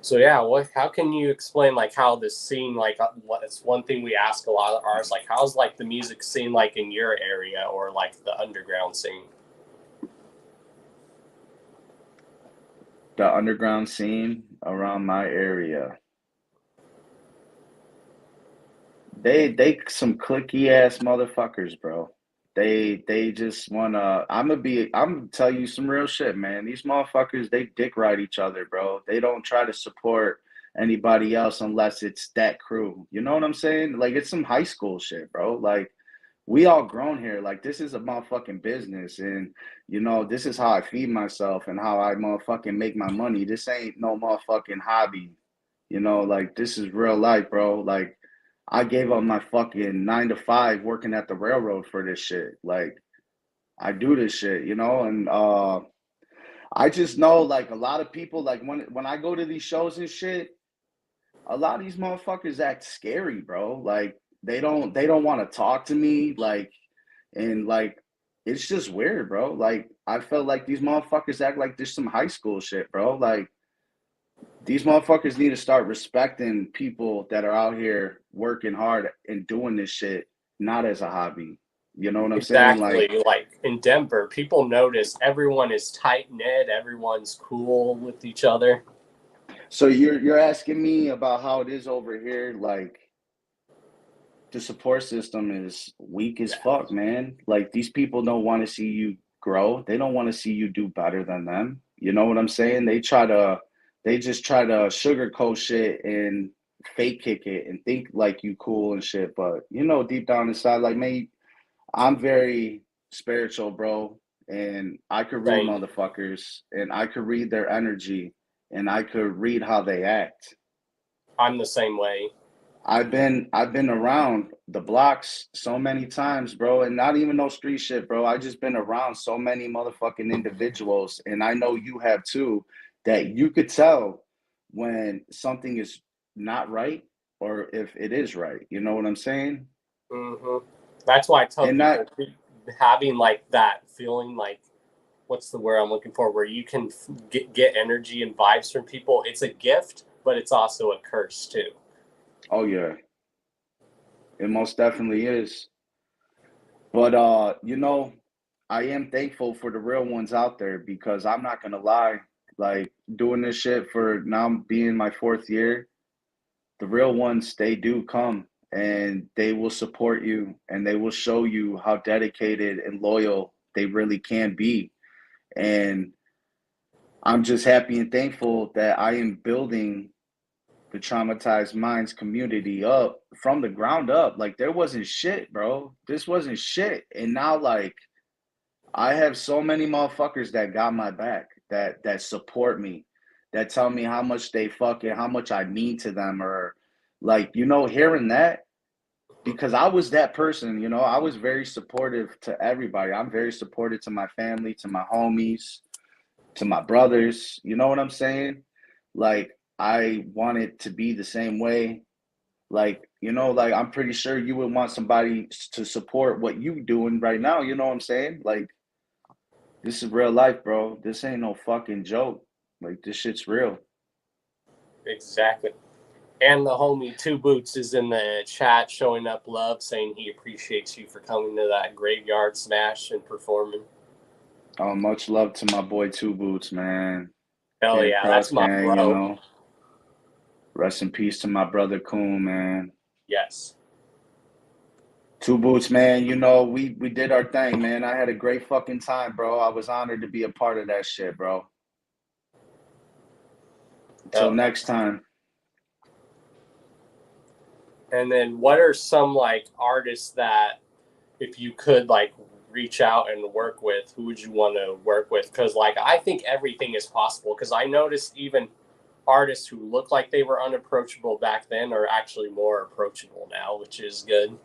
So yeah, how can you explain like how this scene, like it's one thing we ask a lot of artists, like how's like the music scene like in your area or like the underground scene? The underground scene around my area. They some clicky ass motherfuckers, bro. They just wanna. I'm gonna tell you some real shit, man. These motherfuckers, they dick ride each other, bro. They don't try to support anybody else unless it's that crew. You know what I'm saying? Like it's some high school shit, bro. Like we all grown here. Like this is a motherfucking business, and you know this is how I feed myself and how I motherfucking make my money. This ain't no motherfucking hobby. You know, like this is real life, bro. Like I gave up my fucking 9 to 5 working at the railroad for this shit. Like I do this shit, you know, and I just know like a lot of people like when I go to these shows and shit, a lot of these motherfuckers act scary, bro. Like they don't want to talk to me, like and like it's just weird, bro. Like I felt like these motherfuckers act like there's some high school shit, bro. Like these motherfuckers need to start respecting people that are out here working hard and doing this shit, not as a hobby. You know what I'm saying? Exactly. Like in Denver, people notice everyone is tight knit, everyone's cool with each other. So you're asking me about how it is over here, like the support system is weak as fuck, man. Like these people don't want to see you grow. They don't want to see you do better than them. You know what I'm saying? They just try to sugarcoat shit and fake kick it and think like you cool and shit. But you know, deep down inside, like me, I'm very spiritual, bro. And I could read Right. motherfuckers and I could read their energy and I could read how they act. I'm the same way. I've been around the blocks so many times, bro, and not even no street shit, bro. I just been around so many motherfucking individuals, and I know you have too, that you could tell when something is not right or if it is right. You know what I'm saying? Mm-hmm. That's why I tell And people that having like that feeling, like what's the word I'm looking for, where you can get energy and vibes from people. It's a gift, but it's also a curse too. Oh yeah, it most definitely is. But you know, I am thankful for the real ones out there because I'm not gonna lie, like doing this shit for now being my 4th year, the real ones they do come and they will support you and they will show you how dedicated and loyal they really can be. And I'm just happy and thankful that I am building the Traumatized Minds community up from the ground up. Like there wasn't shit, bro. This wasn't shit. And now like I have so many motherfuckers that got my back, that support me, that tell me how much how much I mean to them, or like, you know, hearing that, because I was that person, you know, I was very supportive to everybody. I'm very supportive to my family, to my homies, to my brothers. You know what I'm saying? Like I wanted to be the same way. Like, you know, like I'm pretty sure you would want somebody to support what you doing right now. You know what I'm saying? Like this is real life, bro. This ain't no fucking joke. Like this shit's real. Exactly. And the homie Two Boots is in the chat showing up love, saying he appreciates you for coming to that graveyard smash and performing. Much love to my boy Two Boots, man. Hell Camp yeah, Cross that's my Gang, bro. you know. Rest in peace to my brother Coon, man. Yes. Two Boots, man. You know, we did our thing, man. I had a great fucking time, bro. I was honored to be a part of that shit, bro. Until next time. And then what are some like artists that if you could like reach out and work with, who would you want to work with? Because like I think everything is possible, because I noticed even artists who look like they were unapproachable back then are actually more approachable now, which is good.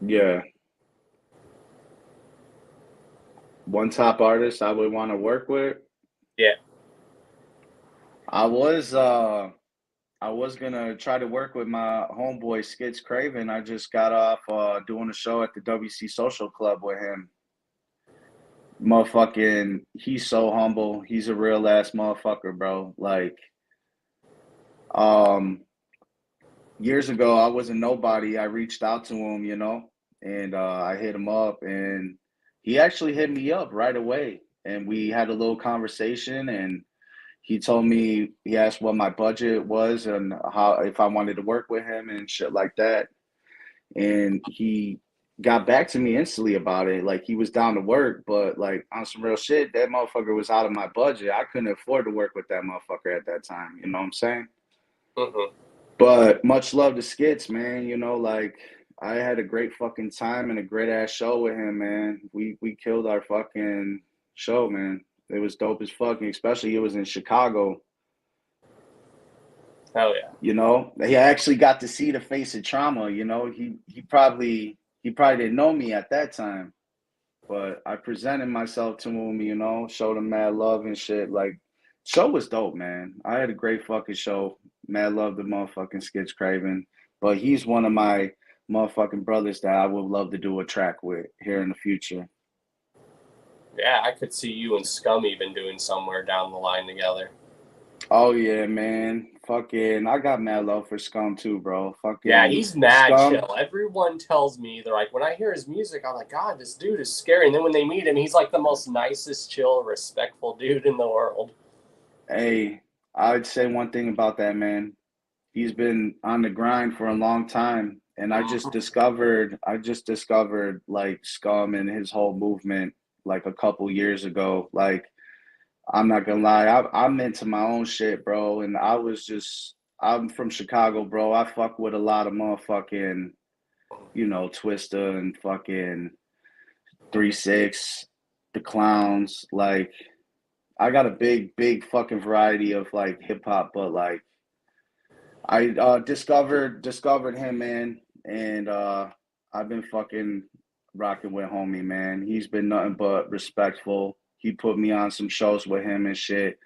Yeah. One top artist I would want to work with. Yeah. I was gonna try to work with my homeboy Skids Craven. I just got off doing a show at the WC Social Club with him. Motherfucking, he's so humble. He's a real ass motherfucker, bro. Like, years ago I was a nobody. I reached out to him, you know, and I hit him up, and he actually hit me up right away, and we had a little conversation, and he told me, he asked what my budget was and how, if I wanted to work with him and shit like that. And he got back to me instantly about it. Like, he was down to work, but like on some real shit, that motherfucker was out of my budget. I couldn't afford to work with that motherfucker at that time. You know what I'm saying? Mm-hmm. But much love to Skits, man. You know, like, I had a great fucking time and a great ass show with him, man. We killed our fucking show, man. It was dope as fucking, especially it was in Chicago. Hell yeah. You know, he actually got to see the face of Trauma. You know, he probably didn't know me at that time, but I presented myself to him. You know, showed him mad love and shit. Like, show was dope, man. I had a great fucking show. Mad love to motherfucking Skids Craven, but he's one of my motherfucking brothers that I would love to do a track with here in the future. Yeah, I could see you and Scum even doing somewhere down the line together. Oh yeah, man. Fucking, I got mad love for Scum too, bro. Fucking yeah, he's mad Scum, chill. Everyone tells me, they're like, when I hear his music, I'm like, God, this dude is scary. And then when they meet him, he's like the most nicest, chill, respectful dude in the world. Hey, I'd say one thing about that man. He's been on the grind for a long time, and I just discovered like Scum and his whole movement like a couple years ago. Like, I'm not gonna lie, I'm into my own shit, bro. And I'm from Chicago, bro. I fuck with a lot of motherfucking, you know, Twista and fucking 3-6, the Clowns. Like, I got a big fucking variety of like hip hop, but like, I discovered him, man, and I've been fucking rocking with homie, man. He's been nothing but respectful. He put me on some shows with him and shit.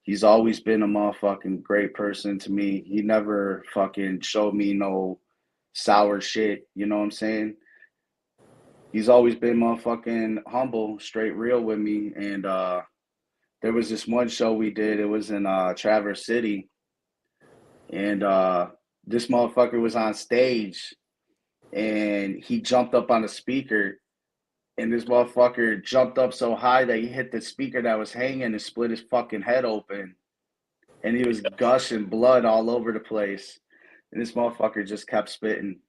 He's always been a motherfucking great person to me. He never fucking showed me no sour shit, you know what I'm saying? He's always been motherfucking humble, straight real with me. And there was this one show we did, it was in Traverse City. And this motherfucker was on stage and he jumped up on the speaker, and this motherfucker jumped up so high that he hit the speaker that was hanging and split his fucking head open. And he was gushing blood all over the place. And this motherfucker just kept spitting.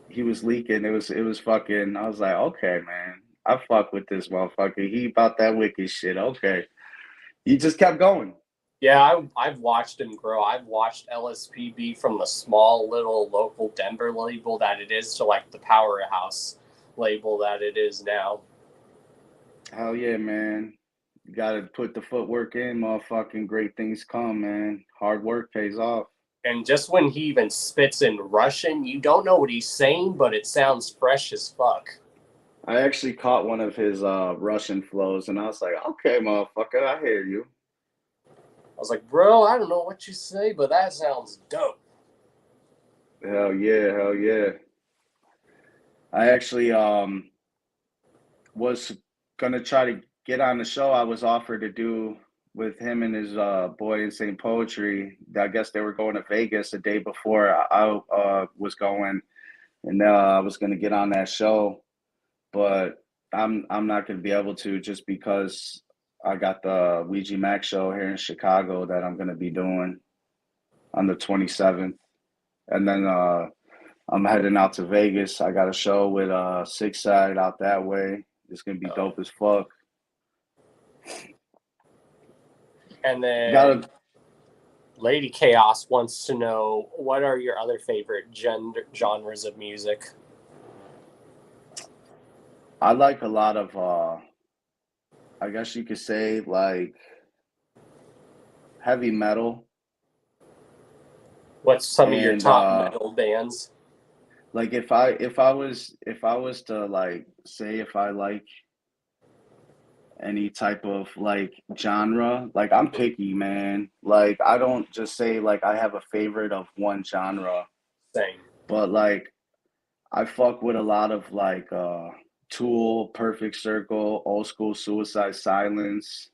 He was leaking. It was fucking, I was like, okay, man. I fuck with this motherfucker. He about that wicked shit. Okay. He just kept going. Yeah, I've watched him grow. I've watched LSPB from the small little local Denver label that it is to like the powerhouse label that it is now. Hell yeah, man. You gotta put the footwork in, motherfucking great things come, man. Hard work pays off. And just when he even spits in Russian, you don't know what he's saying, but it sounds fresh as fuck. I actually caught one of his Russian flows, and I was like, okay, motherfucker, I hear you. I was like, bro, I don't know what you say, but that sounds dope. Hell yeah, hell yeah. I actually was gonna try to get on the show. I was offered to do with him and his boy Insane Poetry. I guess they were going to Vegas the day before I was going, and I was gonna get on that show, but I'm not gonna be able to, just because I got the Ouija Mac show here in Chicago that I'm gonna be doing on the 27th, and then I'm heading out to Vegas. I got a show with Six Side out that way. It's gonna be dope as fuck. And then Got Lady Chaos wants to know, what are your other favorite genres of music? I like a lot of I guess you could say like heavy metal. What's some of your And top metal bands? like if I was to like say if I like any type of like genre, like I'm picky, man. Like I don't just say like I have a favorite of one genre, Same. but like I fuck with a lot of like Tool, Perfect Circle, Old School Suicide Silence.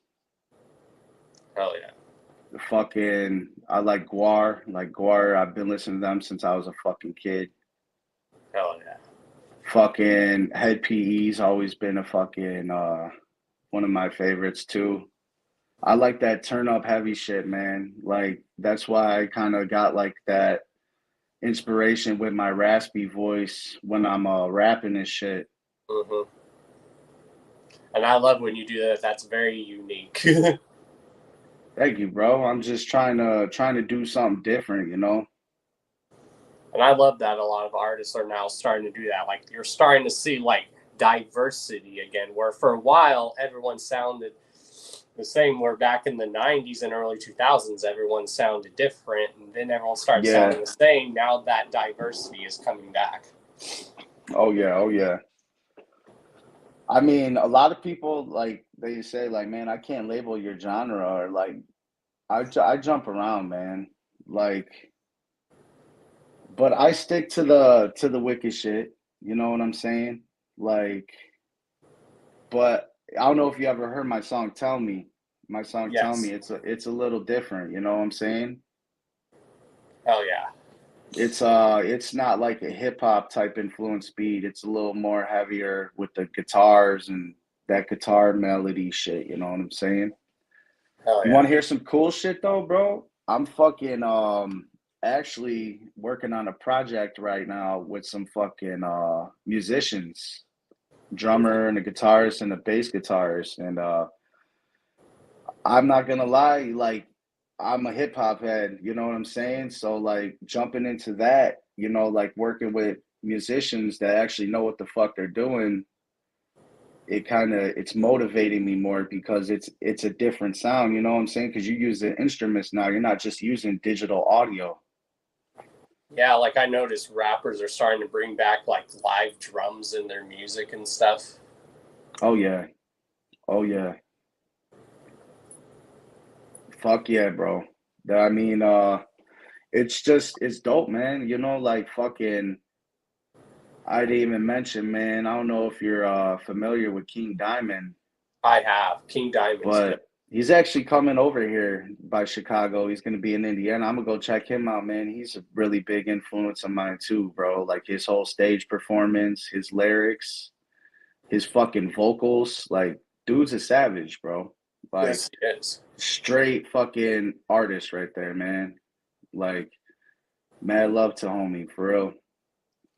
Hell yeah. Fucking I like Guar. Like Guar, I've been listening to them since I was a fucking kid. Hell yeah. Fucking Head PE's always been a fucking one of my favorites too. I like that turn up heavy shit, man. Like that's why I kind of got like that inspiration with my raspy voice when I'm rapping and shit. Mm-hmm. And I love when you do that. That's very unique. Thank you, bro. I'm just trying to do something different, you know. And I love that a lot of artists are now starting to do that. Like you're starting to see like diversity again, where for a while everyone sounded the same. Where back in the 90s and early 2000s, everyone sounded different, and then everyone started sounding the same. Now that diversity is coming back. Oh yeah, oh yeah. I mean, a lot of people like they say like, man, I can't label your genre or like I jump around, man. Like, but I stick to the wicked shit. You know what I'm saying? Like, but I don't know if you ever heard my song "Tell Me." My song "Tell Me." Yes. It's a little different. You know what I'm saying? Hell yeah. It's not like a hip hop type influence beat. It's a little more heavier with the guitars and that guitar melody shit. You know what I'm saying? Hell You yeah. want to hear some cool shit though, bro? I'm fucking actually working on a project right now with some fucking musicians, drummer and a guitarist and a bass guitarist, and I'm not gonna lie, like I'm a hip hop head, you know what I'm saying? So like jumping into that, you know, like working with musicians that actually know what the fuck they're doing, it's motivating me more because it's a different sound, you know what I'm saying? Because you use the instruments now, you're not just using digital audio. Yeah, like I noticed rappers are starting to bring back like live drums in their music and stuff. Oh yeah. Oh yeah. Fuck yeah, bro. I mean, it's dope, man. You know, like fucking I didn't even mention, man. I don't know if you're familiar with King Diamond, I have. King Diamond's good. but he's actually coming over here by Chicago. He's gonna be in Indiana. I'm gonna go check him out, man. He's a really big influence of mine too, bro. Like his whole stage performance, his lyrics, his fucking vocals. Like, dude's a savage, bro. Like Yes, it is. straight fucking artist right there, man. Like, mad love to homie, for real.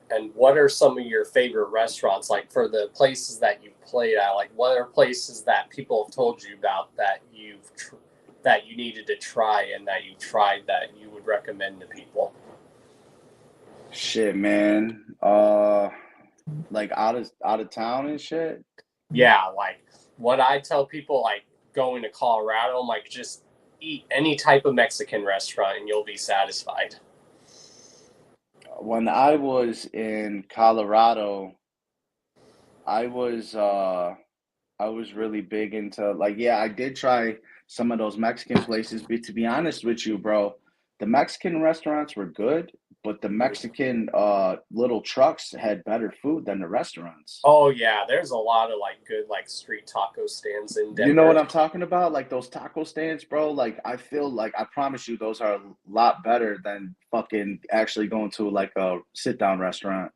And what are some of your favorite restaurants, like for the places that you played at? Like, what are places that people have told you about that that you needed to try and that you tried that you would recommend to people? Shit, man. Like out of town and shit. Yeah, like what I tell people, like going to Colorado, I'm like just eat any type of Mexican restaurant and you'll be satisfied. When I was in Colorado, I was I was really big into like yeah, I did try some of those Mexican places, but to be honest with you, bro, the Mexican restaurants were good, but the Mexican little trucks had better food than the restaurants. Oh yeah, there's a lot of like good like street taco stands in Denver. You know what I'm talking about? Like those taco stands, bro. Like I feel like I promise you those are a lot better than fucking actually going to like a sit down restaurant.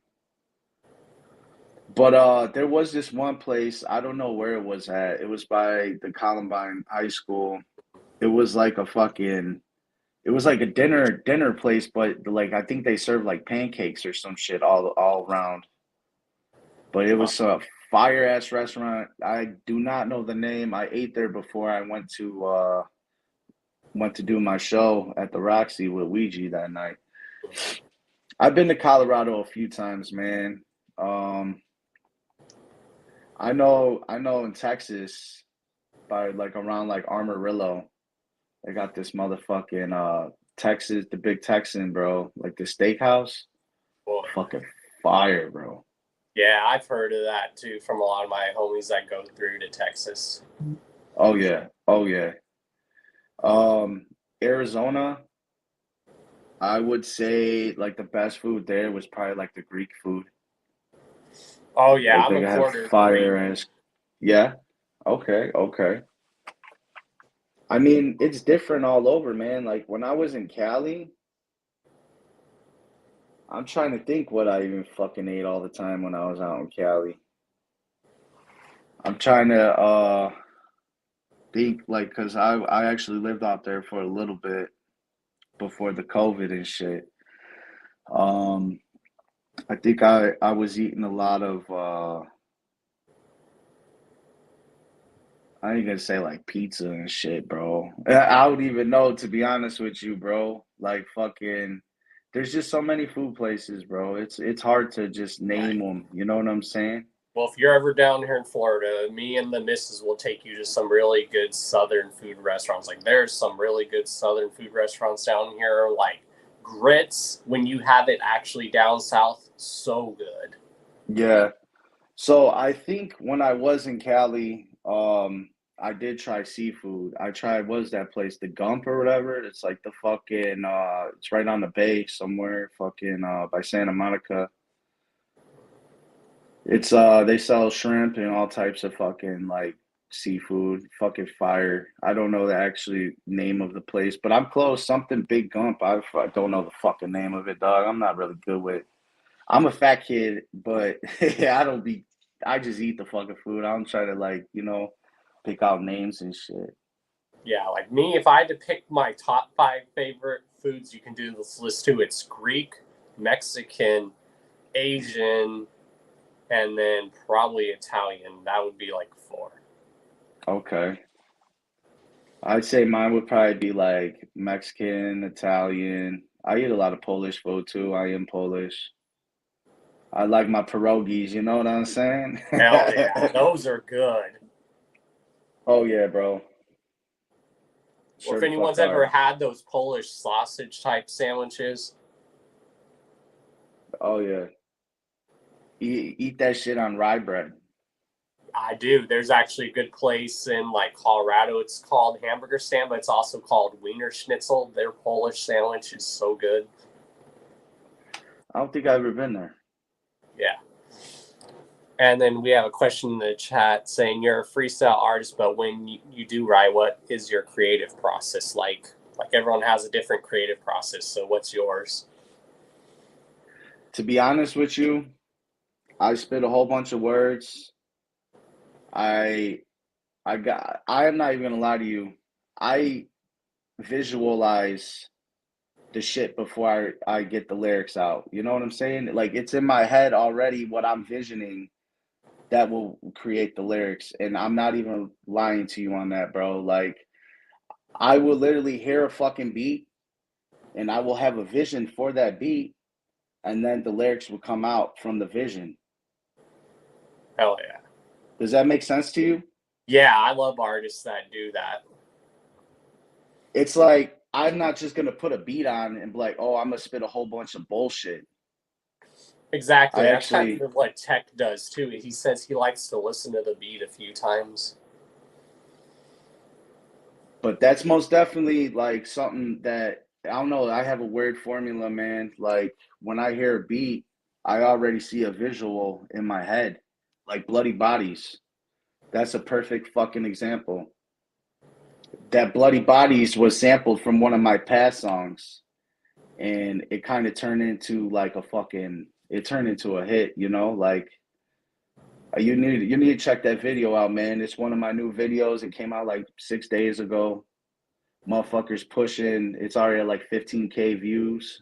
But there was this one place, I don't know where it was at. It was by the Columbine High School. It was like a fucking It was like a dinner place, but like I think they served like pancakes or some shit all around. But it was a fire ass restaurant. I do not know the name. I ate there before I went to do my show at the Roxy with Ouija that night. I've been to Colorado a few times, man. I know in Texas by like around like Amarillo, they got this motherfucking Texas, the Big Texan, bro. Like the steakhouse. Boy. Fucking fire, bro. Yeah, I've heard of that too from a lot of my homies that go through to Texas. Oh yeah. Oh yeah. Arizona, I would say like the best food there was probably like the Greek food. Oh yeah, Like I'm they a have quarter fire Greek. ass. Yeah. Okay. Okay. I mean, it's different all over, man. Like when I was in Cali, I'm trying to think what I even fucking ate all the time when I was out in Cali. I'm trying to think like because I actually lived out there for a little bit before the COVID and shit. I think I was eating a lot of I ain't gonna say like pizza and shit, bro. I don't even know to be honest with you, bro. Like fucking, there's just so many food places, bro. It's hard to just name them. You know what I'm saying? Well, if you're ever down here in Florida, me and the missus will take you to some really good Southern food restaurants. Like there's some really good Southern food restaurants down here, like grits. When you have it actually down south, so good. Yeah. So I think when I was in Cali, I did try seafood. I tried what was that place, the Gump or whatever? It's like the fucking it's right on the bay somewhere, fucking by Santa Monica. It's they sell shrimp and all types of fucking like seafood, fucking fire. I don't know the actually name of the place, but I'm close. Something Big Gump. I don't know the fucking name of it, dog. I'm not really good with. I'm a fat kid, but I don't be. I just eat the fucking food. I don't try to like pick out names and shit. Yeah, like me, if I had to pick my top 5 favorite foods, you can do this list too. It's Greek, Mexican, Asian, and then probably Italian. That would be like 4. Okay. I'd say mine would probably be like Mexican, Italian. I eat a lot of Polish food too. I am Polish. I like my pierogies, you know what I'm saying? Hell yeah, those are good. Oh yeah, bro. Or if Certified anyone's ever fire. had those Polish sausage type sandwiches. Oh yeah. Eat that shit on rye bread. I do. There's actually a good place in like Colorado. It's called Hamburger Stand, but it's also called Wiener Schnitzel. Their Polish sandwich is so good. I don't think I've ever been there. Yeah. And then we have a question in the chat saying you're a freestyle artist, but when you do write, what is your creative process like? Like everyone has a different creative process. So what's yours? To be honest with you, I spit a whole bunch of words. I am not even gonna lie to you. I visualize the shit before I get the lyrics out. You know what I'm saying? Like it's in my head already what I'm visioning that will create the lyrics. And I'm not even lying to you on that, bro. Like I will literally hear a fucking beat and I will have a vision for that beat and then the lyrics will come out from the vision. Hell yeah. Does that make sense to you? Yeah, I love artists that do that. It's like I'm not just gonna put a beat on and be like, oh, I'm gonna spit a whole bunch of bullshit. Exactly. I That's kind actually, of what Tech does too. He says he likes to listen to the beat a few times. but that's most definitely like something that I don't know. I have a weird formula, man. Like when I hear a beat, I already see a visual in my head, like Bloody Bodies. That's a perfect fucking example. That Bloody Bodies was sampled from one of my past songs, and it kind of turned into like it turned into a hit, like you need to check that video out, man. It's one of my new videos. It came out like 6 days ago. Motherfuckers pushing. It's already at like 15K views.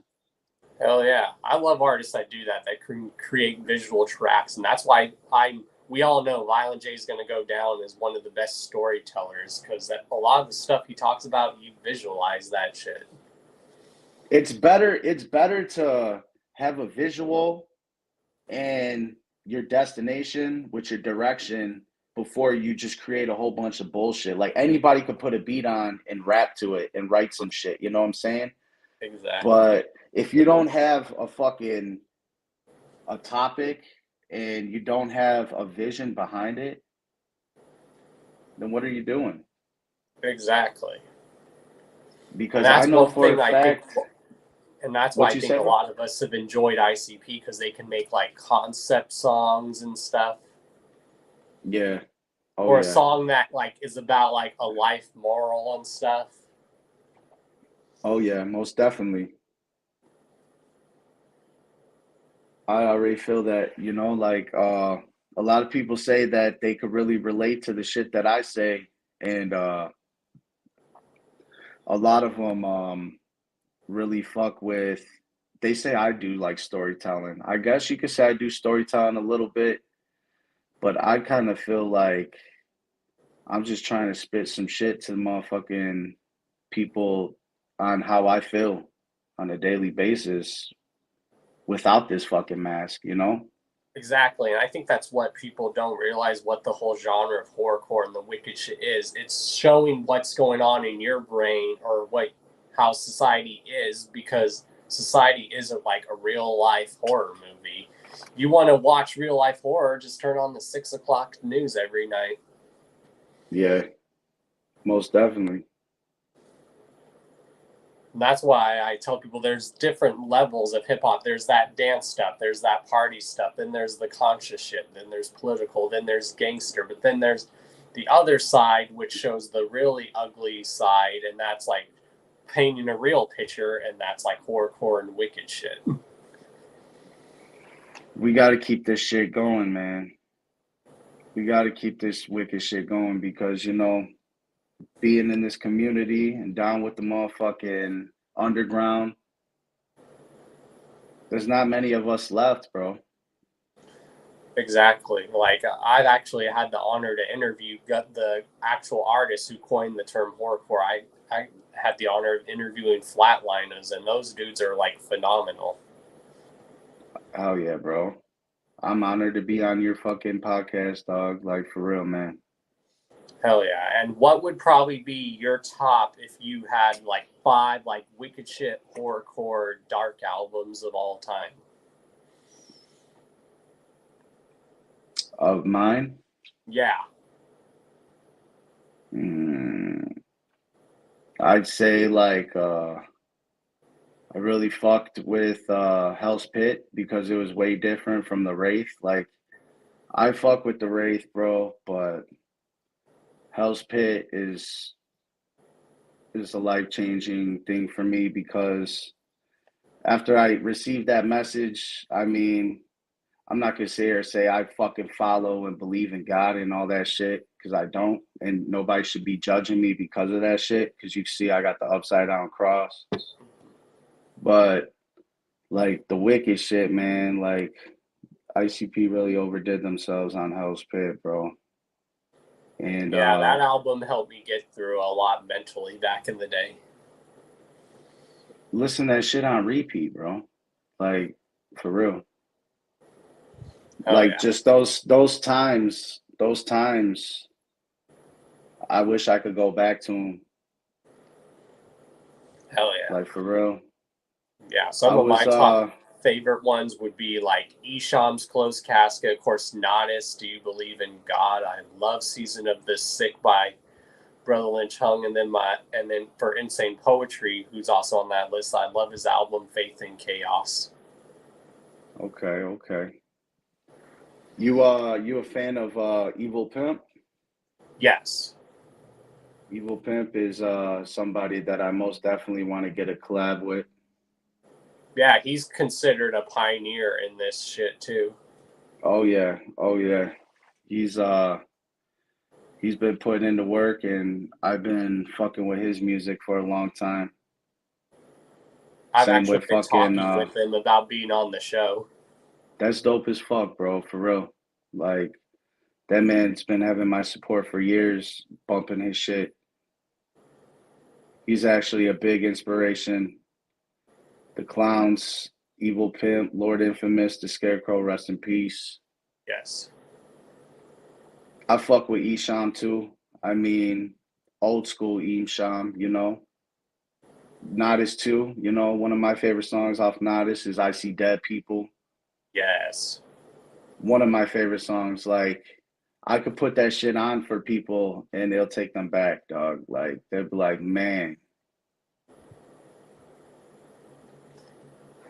Hell yeah. I love artists that do that, that can create visual tracks. And that's why we all know Violent J is going to go down as one of the best storytellers, because a lot of the stuff he talks about, you visualize that shit. It's better to have a visual and your destination with your direction before you just create a whole bunch of bullshit. Like anybody could put a beat on and rap to it and write some shit, you know what I'm saying? Exactly. But if you don't have a topic and you don't have a vision behind it, then what are you doing? Exactly. Because I know for a fact. And that's why I think a lot of us have enjoyed ICP, because they can make like concept songs and stuff. Yeah. Or a song that like is about like a life moral and stuff. Oh yeah, most definitely. I already feel that, you know, like a lot of people say that they could really relate to the shit that I say, and a lot of them really fuck with. They say I do like storytelling. I guess you could say I do storytelling a little bit, but I kind of feel like I'm just trying to spit some shit to the motherfucking people on how I feel on a daily basis without this fucking mask, you know? Exactly, and I think that's what people don't realize, what the whole genre of horrorcore and the wicked shit is. It's showing what's going on in your brain, or how society is, because society isn't like a real life horror movie. You want to watch real life horror, just turn on the 6 o'clock news every night. Yeah, most definitely. And that's why I tell people there's different levels of hip hop. There's that dance stuff, there's that party stuff, then there's the conscious shit, then there's political, then there's gangster, but then there's the other side, which shows the really ugly side, and that's like painting a real picture, and that's like horrorcore and wicked shit. We got to keep this shit going, man. We got to keep this wicked shit going because, you know, being in this community and down with the motherfucking underground, there's not many of us left, bro. Exactly. Like, I've actually had the honor to interview the actual artist who coined the term horrorcore. I had the honor of interviewing Flatliners, and those dudes are like phenomenal. Oh yeah, bro. I'm honored to be on your fucking podcast, dog. Like, for real, man. Hell yeah. And what would probably be your top if you had like 5 like wicked shit horrorcore dark albums of all time? Of mine? Yeah. I'd say like I really fucked with Hell's Pit because it was way different from the Wraith. Like, I fuck with the Wraith, bro, but Hell's Pit is a life-changing thing for me because after I received that message, I mean, I'm not gonna sit here and say I fucking follow and believe in God and all that shit, because I don't, and nobody should be judging me because of that shit, because you see I got the upside down cross. But like the wicked shit, man, like ICP really overdid themselves on Hell's Pit, bro. And yeah, that album helped me get through a lot mentally back in the day. Listen to that shit on repeat, bro. Like, for real. Like, just those times, I wish I could go back to them. Hell yeah. Like, for real. Yeah, some of my top favorite ones would be like Esham's Closed Casket, of course, Nodis, Do You Believe in God? I love Season of the Sick by Brother Lynch Hung, and then for Insane Poetry, who's also on that list, I love his album Faith in Chaos. Okay. You a fan of Evil Pimp? Yes. Evil Pimp is somebody that I most definitely want to get a collab with. Yeah, he's considered a pioneer in this shit too. Oh yeah. He's He's been putting into work, and I've been fucking with his music for a long time. I've Same actually with been fucking. talking with him about being on the show. That's dope as fuck, bro. For real. Like that man's been having my support for years, bumping his shit. He's actually a big inspiration. The Clowns, Evil Pimp, Lord Infamous, The Scarecrow, rest in peace. Yes. I fuck with Esham too. I mean, old school Esham, you know. Nodis too, you know. One of my favorite songs off Nodis is I See Dead People. Yes. One of my favorite songs. Like, I could put that shit on for people and they'll take them back, dog. Like, they'll be like, man.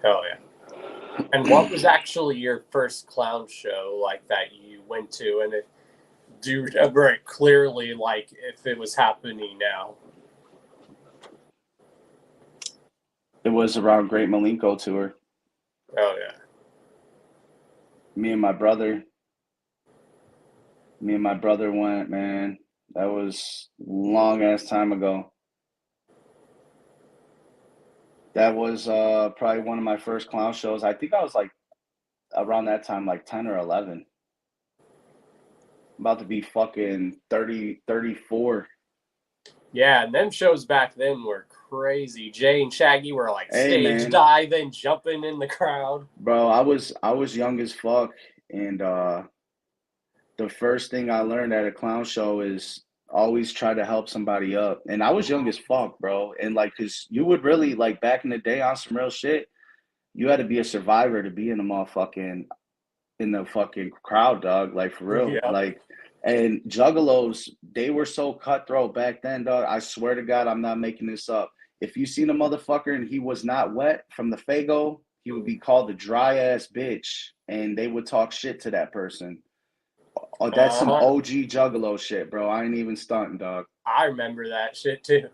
Oh, yeah. And what was actually your first clown show like that you went to? And do you remember it clearly, like if it was happening now? It was around Great Malenko tour. Oh, yeah. Me and my brother went, man. That was long ass time ago. That was probably one of my first clown shows. I think I was like around that time, like 10 or 11. About to be fucking 30, 34. Yeah, and them shows back then were crazy. Jay and Shaggy were like stage diving, jumping in the crowd. Bro, I was young as fuck, and the first thing I learned at a clown show is always try to help somebody up. And I was young as fuck, bro. And like, cause you would really like back in the day on some real shit, you had to be a survivor to be in the fucking crowd, dog. Like for real. Yep. Like, and juggalos, they were so cutthroat back then, dog. I swear to God, I'm not making this up. If you seen a motherfucker and he was not wet from the Fago, he would be called a dry ass bitch, and they would talk shit to that person. Oh, that's some OG juggalo shit, bro. I ain't even stunting, dog. I remember that shit too.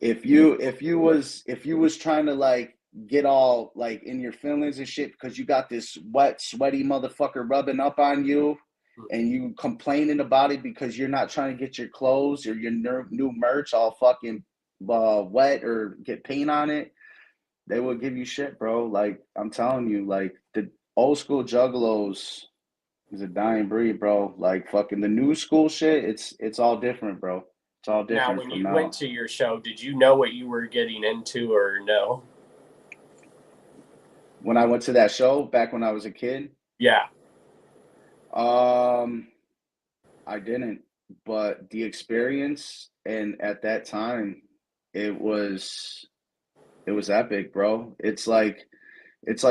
If you was trying to like get all like in your feelings and shit because you got this wet, sweaty motherfucker rubbing up on you, and you complaining about it because you're not trying to get your clothes or your new merch all fucking wet or get paint on it, they will give you shit, bro. Like I'm telling you, like the old school juggalos is a dying breed, bro. Like fucking the new school shit, it's all different, bro. It's all different. Now, when you went to your show, did you know what you were getting into or no? When I went to that show back when I was a kid? Yeah. I didn't, but the experience and at that time it was epic, bro. It's like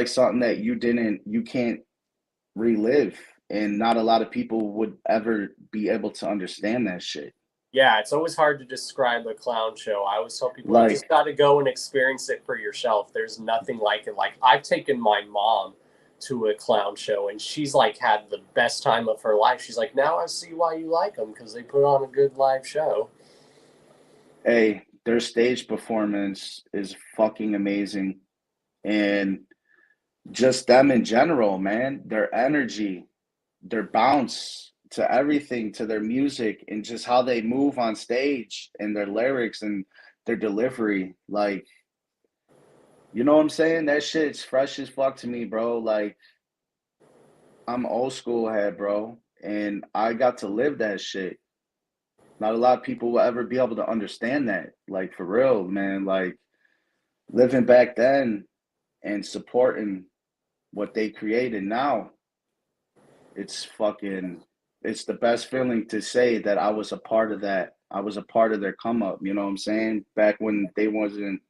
something that you can't relive, and not a lot of people would ever be able to understand that shit. Yeah, it's always hard to describe a clown show. I always tell people, you just got to go and experience it for yourself. There's nothing like it. Like, I've taken my mom to a clown show, and she's, like, had the best time of her life. She's like, now I see why you like them, because they put on a good live show. Hey, their stage performance is fucking amazing. And just them in general, man, their energy, their bounce to everything, to their music, and just how they move on stage and their lyrics and their delivery. Like, you know what I'm saying? That shit's fresh as fuck to me, bro. Like, I'm old school head, bro, and I got to live that shit. Not a lot of people will ever be able to understand that. Like, for real, man. Like, living back then and supporting what they created now, it's the best feeling to say that I was a part of that. I was a part of their come up, you know what I'm saying? Back when it wasn't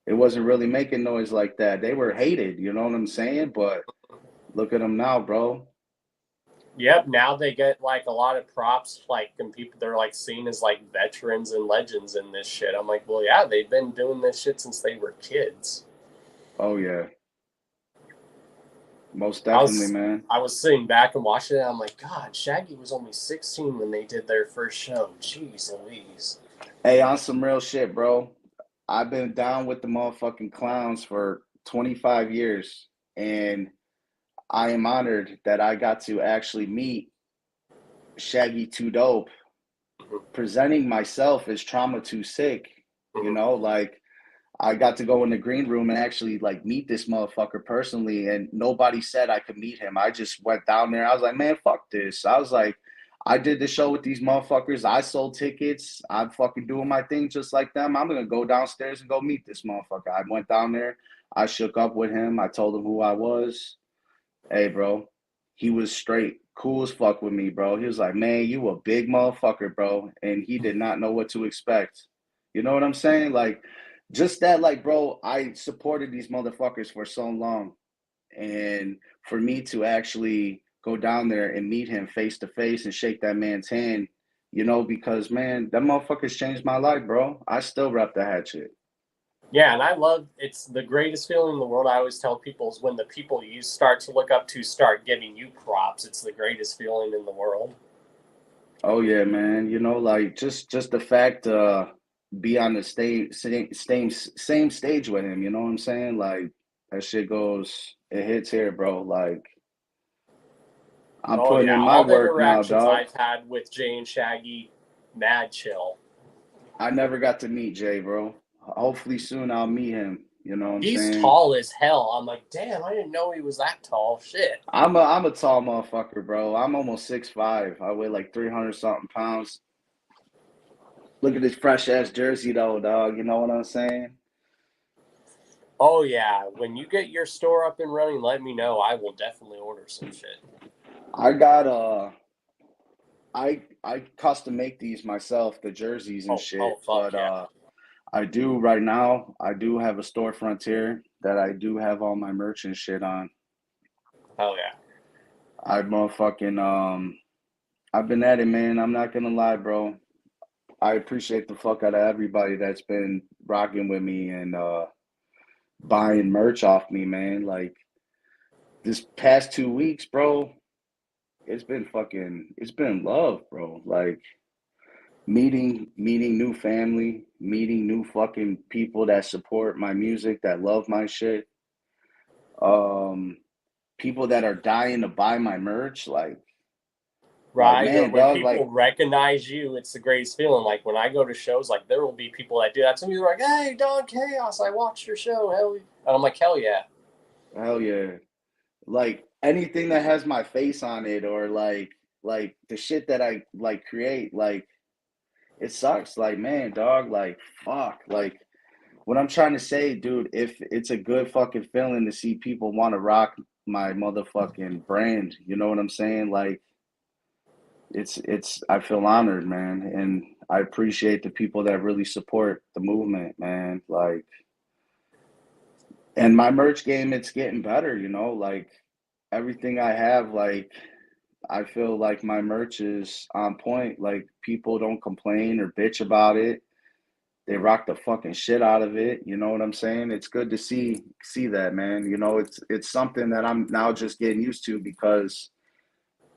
really making noise like that. They were hated, you know what I'm saying? But look at them now, bro. Yep, now they get like a lot of props, like, and people, they're like seen as like veterans and legends in this shit. I'm like, well, yeah, they've been doing this shit since they were kids. Oh yeah. Most definitely, man. I was sitting back and watching it. I'm like, God, Shaggy was only 16 when they did their first show. Jeez Louise. Hey, on some real shit, bro. I've been down with the motherfucking clowns for 25 years, and I am honored that I got to actually meet Shaggy 2 Dope presenting myself as Trauma Too Sick, you know, like I got to go in the green room and actually like meet this motherfucker personally, and nobody said I could meet him. I just went down there. I was like, man, fuck this. I was like, I did the show with these motherfuckers. I sold tickets. I'm fucking doing my thing just like them. I'm gonna go downstairs and go meet this motherfucker. I went down there. I shook up with him. I told him who I was. Hey, bro, he was straight, cool as fuck with me, bro. He was like, man, you a big motherfucker, bro. And he did not know what to expect. You know what I'm saying? Like, just that, like, bro, I supported these motherfuckers for so long. And for me to actually go down there and meet him face to face and shake that man's hand, you know, because, man, that motherfucker's changed my life, bro. I still rep the hatchet. Yeah, and I love, it's the greatest feeling in the world. I always tell people is when the people you start to look up to start giving you props. It's the greatest feeling in the world. Oh yeah, man. You know, like just the fact be on the same stage with him, you know what I'm saying? Like that shit goes, it hits here, bro. Like I'm putting in my all the work now, interactions dog. I've had with Jay and Shaggy, mad chill. I never got to meet Jay, bro. Hopefully soon I'll meet him. You know what I'm He's saying? tall as hell. I'm like, damn, I didn't know he was that tall. Shit. I'm a tall motherfucker, bro. I'm almost 6'5". I weigh like 300 something pounds. Look at this fresh ass jersey though, dog. You know what I'm saying? Oh yeah. When you get your store up and running, let me know. I will definitely order some shit. I got I custom make these myself, the jerseys and shit. But I do right now, I do have a storefront here that I do have all my merch and shit on. Hell yeah. I motherfucking I've been at it, man. I'm not gonna lie, bro. I appreciate the fuck out of everybody that's been rocking with me and buying merch off me, man. Like this past 2 weeks, bro, it's been love, bro. Like meeting new family, meeting new fucking people that support my music, that love my shit. People that are dying to buy my merch, like Right, or man, when dog, people recognize you, it's the greatest feeling. Like when I go to shows, like there will be people that do that to me. They're like, "Hey, Don Chaos, I watched your show." Hell, and I'm like, "Hell yeah, hell yeah!" Like anything that has my face on it, or like the shit that I like create, like it sucks. Like man, dog, like fuck, like what I'm trying to say, dude. If it's a good fucking feeling to see people want to rock my motherfucking brand, you know what I'm saying? Like it's I feel honored, man, and I appreciate the people that really support the movement, man. Like, and my merch game, it's getting better, you know, like everything I have, like I feel like my merch is on point. Like people don't complain or bitch about it. They rock the fucking shit out of it. You know what I'm saying? It's good to see that, man. You know, it's something that I'm now just getting used to because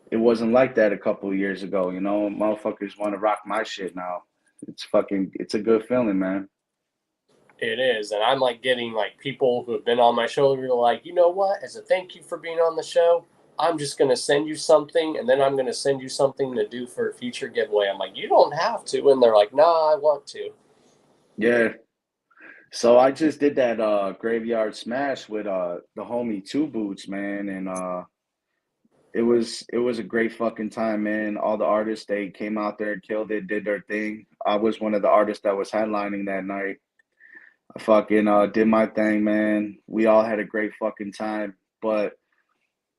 it wasn't like that a couple of years ago. You know, motherfuckers want to rock my shit now. It's a good feeling, man. it is." And I'm like getting like people who have been on my show. Who are like, "You know what? As a thank you for being on the show, I'm just gonna send you something, and then I'm gonna send you something to do for a future giveaway." I'm like, "You don't have to," and they're like, "Nah, I want to." Yeah. So I just did that graveyard smash with the homie Two Boots, man, and it was a great fucking time, man. All the artists, they came out there, killed it, did their thing. I was one of the artists that was headlining that night. I fucking did my thing, man. We all had a great fucking time. But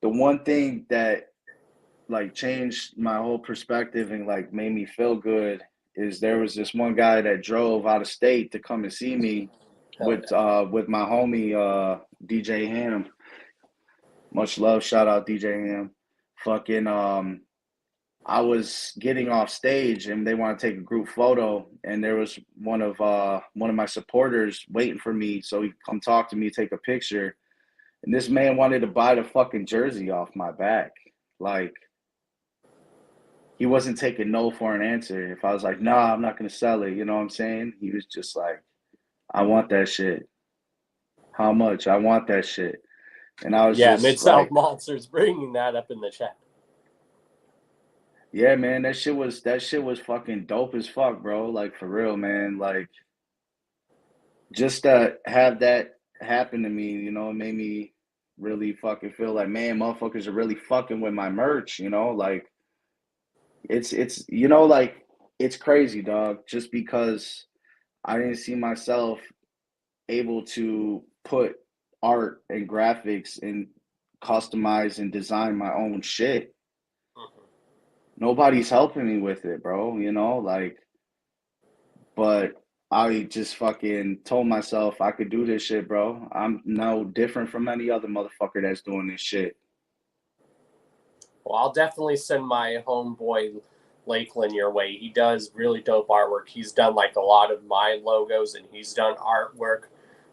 the one thing that like changed my whole perspective and like made me feel good is there was this one guy that drove out of state to come and see me with my homie DJ Ham. Much love, shout out DJ Ham. Fucking I was getting off stage and they want to take a group photo, and there was one of my supporters waiting for me so he could come talk to me, take a picture. And this man wanted to buy the fucking jersey off my back. Like he wasn't taking no for an answer. If I was like, nah, I'm not gonna sell it, you know what I'm saying? He was just like, I want that shit. How much? I want that shit. And I was Yeah, just Mid South like, Monsters bringing that up in the chat. Yeah, man, that shit was fucking dope as fuck, bro. Like for real, man. Like just to have that happen to me, it made me really fucking feel like, man, motherfuckers are really fucking with my merch, like like it's crazy, dog. Just because I didn't see myself able to put art and graphics and customize and design my own shit. Nobody's helping me with it, bro, like, but I just fucking told myself I could do this shit, bro. I'm no different from any other motherfucker that's doing this shit. Well, I'll definitely send my homeboy Lakeland your way. He does really dope artwork. He's done like a lot of my logos, and he's done artwork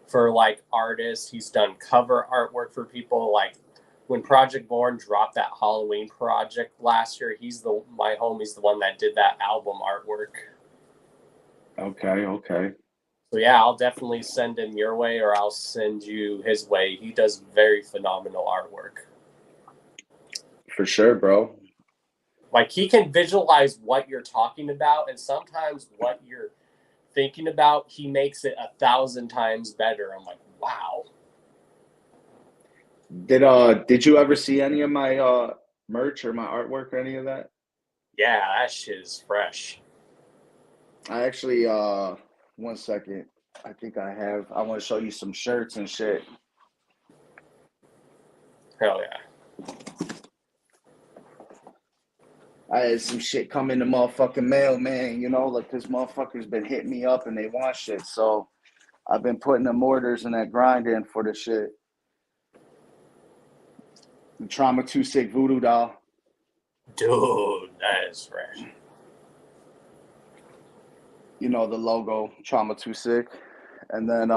for like artists. He's done cover artwork for people. Like when Project Born dropped that Halloween project last year, my homie's the one that did that album artwork. Okay. So yeah, I'll definitely send him your way, or I'll send you his way. He does very phenomenal artwork. For sure, bro. Like he can visualize what you're talking about, and sometimes what you're thinking about, he makes it 1,000 times better. I'm like, wow. Did you ever see any of my merch or my artwork or any of that? Yeah, that shit is fresh. I actually 1 second. I think I want to show you some shirts and shit. Hell yeah. I had some shit come in the motherfucking mail, man. Like this motherfucker's been hitting me up and they want shit. So I've been putting the orders and that grind in for the shit. The Trauma 2 Sick Voodoo doll. Dude, that is fresh. The logo, Trauma 2 Sick. And then